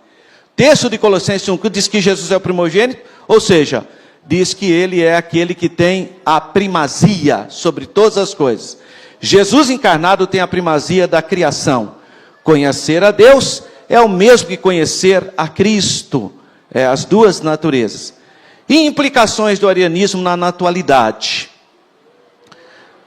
Texto de Colossenses 1 diz que Jesus é o primogênito, ou seja, diz que ele é aquele que tem a primazia sobre todas as coisas. Jesus encarnado tem a primazia da criação. Conhecer a Deus é o mesmo que conhecer a Cristo, as duas naturezas. E implicações do arianismo na atualidade.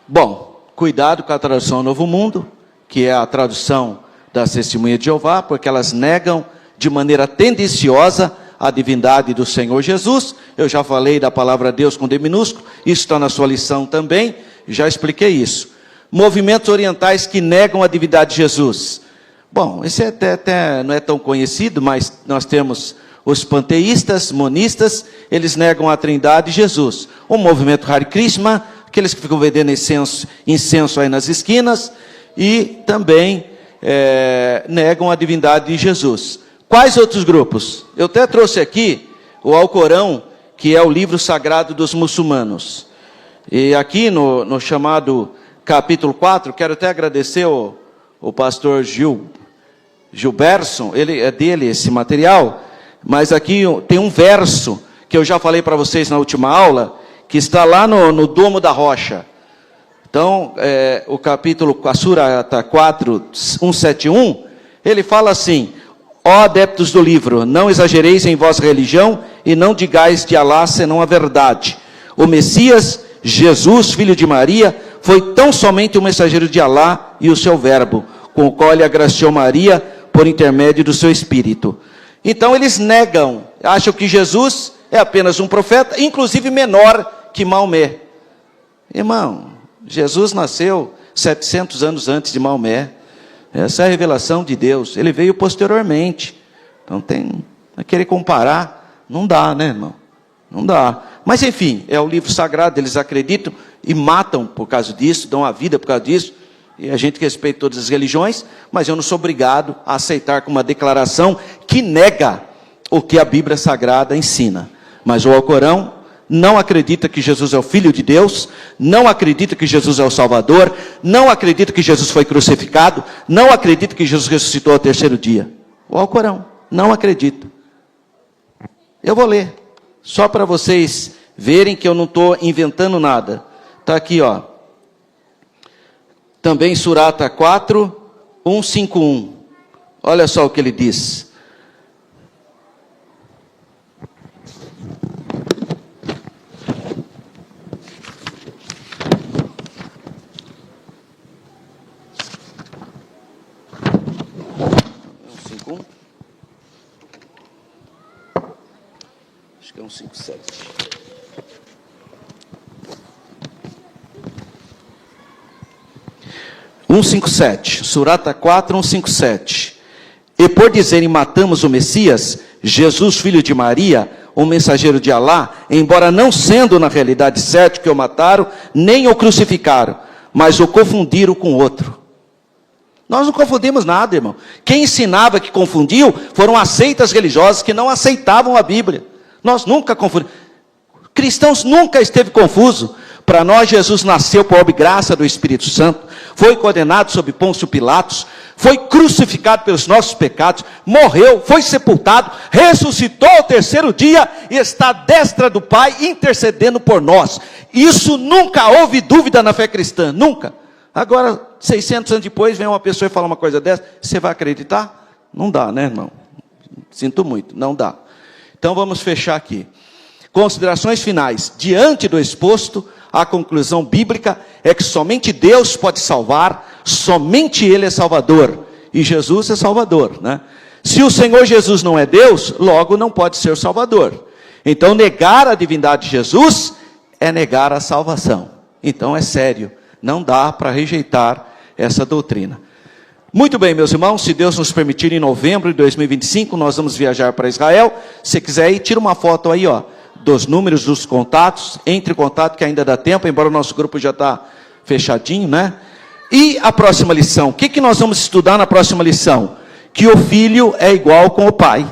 Bom, cuidado com a tradução Novo Mundo, que é a tradução das Testemunhas de Jeová, porque elas negam de maneira tendenciosa a divindade do Senhor Jesus. Eu já falei da palavra Deus com D minúsculo, isso está na sua lição também, já expliquei isso. Movimentos orientais que negam a divindade de Jesus. Bom, esse até não é tão conhecido, mas nós temos os panteístas, monistas, eles negam a trindade de Jesus. O movimento Hare Krishna, aqueles que ficam vendendo incenso aí nas esquinas, e também negam a divindade de Jesus. Quais outros grupos? Eu até trouxe aqui o Alcorão, que é o livro sagrado dos muçulmanos. E aqui no chamado capítulo 4, quero até agradecer o pastor Gilberson, é dele esse material, mas aqui tem um verso que eu já falei para vocês na última aula, que está lá no Domo da Rocha. Então, o capítulo, a Surata 4, 171, ele fala assim: ó adeptos do livro, não exagereis em vossa religião e não digais de Alá senão a verdade. O Messias, Jesus, filho de Maria, foi tão somente o mensageiro de Alá e o seu verbo, com o qual ele agraciou Maria por intermédio do seu Espírito. Então eles negam, acham que Jesus é apenas um profeta, inclusive menor que Maomé. Irmão, Jesus nasceu 700 anos antes de Maomé. Essa é a revelação de Deus. Ele veio posteriormente. Então a querer comparar, não dá, né, irmão? Não dá. Mas enfim, é o livro sagrado, eles acreditam e matam por causa disso, dão a vida por causa disso. E a gente respeita todas as religiões, mas eu não sou obrigado a aceitar como uma declaração que nega o que a Bíblia Sagrada ensina. Mas o Alcorão não acredita que Jesus é o Filho de Deus, não acredita que Jesus é o Salvador, não acredita que Jesus foi crucificado, não acredita que Jesus ressuscitou ao terceiro dia. O Alcorão não acredita. Eu vou ler, só para vocês verem que eu não estou inventando nada. Está aqui, ó. Também Surata 4, 151. Olha só o que ele diz. Acho que é 157. Surata 4, 157. E por dizerem matamos o Messias, Jesus, filho de Maria, o mensageiro de Alá, embora não sendo na realidade certo que o mataram, nem o crucificaram, mas o confundiram com outro. Nós não confundimos nada, irmão. Quem ensinava que confundiu foram as seitas religiosas que não aceitavam a Bíblia. Nós nunca confundimos. Cristãos nunca esteve confuso. Para nós, Jesus nasceu por obra e graça do Espírito Santo, foi condenado sob Pôncio Pilatos, foi crucificado pelos nossos pecados, morreu, foi sepultado, ressuscitou ao terceiro dia e está à destra do Pai intercedendo por nós. Isso nunca houve dúvida na fé cristã, nunca. Agora, 600 anos depois, vem uma pessoa e fala uma coisa dessa, você vai acreditar? Não dá, né, irmão? Sinto muito, não dá. Então vamos fechar aqui. Considerações finais. Diante do exposto, a conclusão bíblica é que somente Deus pode salvar, somente Ele é Salvador, e Jesus é Salvador, né? Se o Senhor Jesus não é Deus, logo não pode ser Salvador. Então negar a divindade de Jesus é negar a salvação. Então é sério, não dá para rejeitar essa doutrina. Muito bem, meus irmãos, se Deus nos permitir, em novembro de 2025, nós vamos viajar para Israel. Se quiser ir, tira uma foto aí, ó, dos números dos contatos, entre em contato que ainda dá tempo, embora o nosso grupo já está fechadinho, né? E a próxima lição, o que nós vamos estudar na próxima lição? Que o filho é igual com o pai.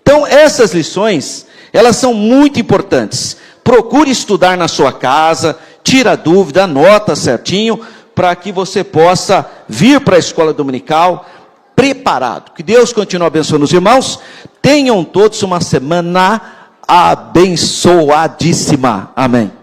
Então essas lições, elas são muito importantes. Procure estudar na sua casa, tira dúvida, anota certinho, para que você possa vir para a escola dominical preparado. Que Deus continue abençoando os irmãos. Tenham todos uma semana abençoadíssima. Amém.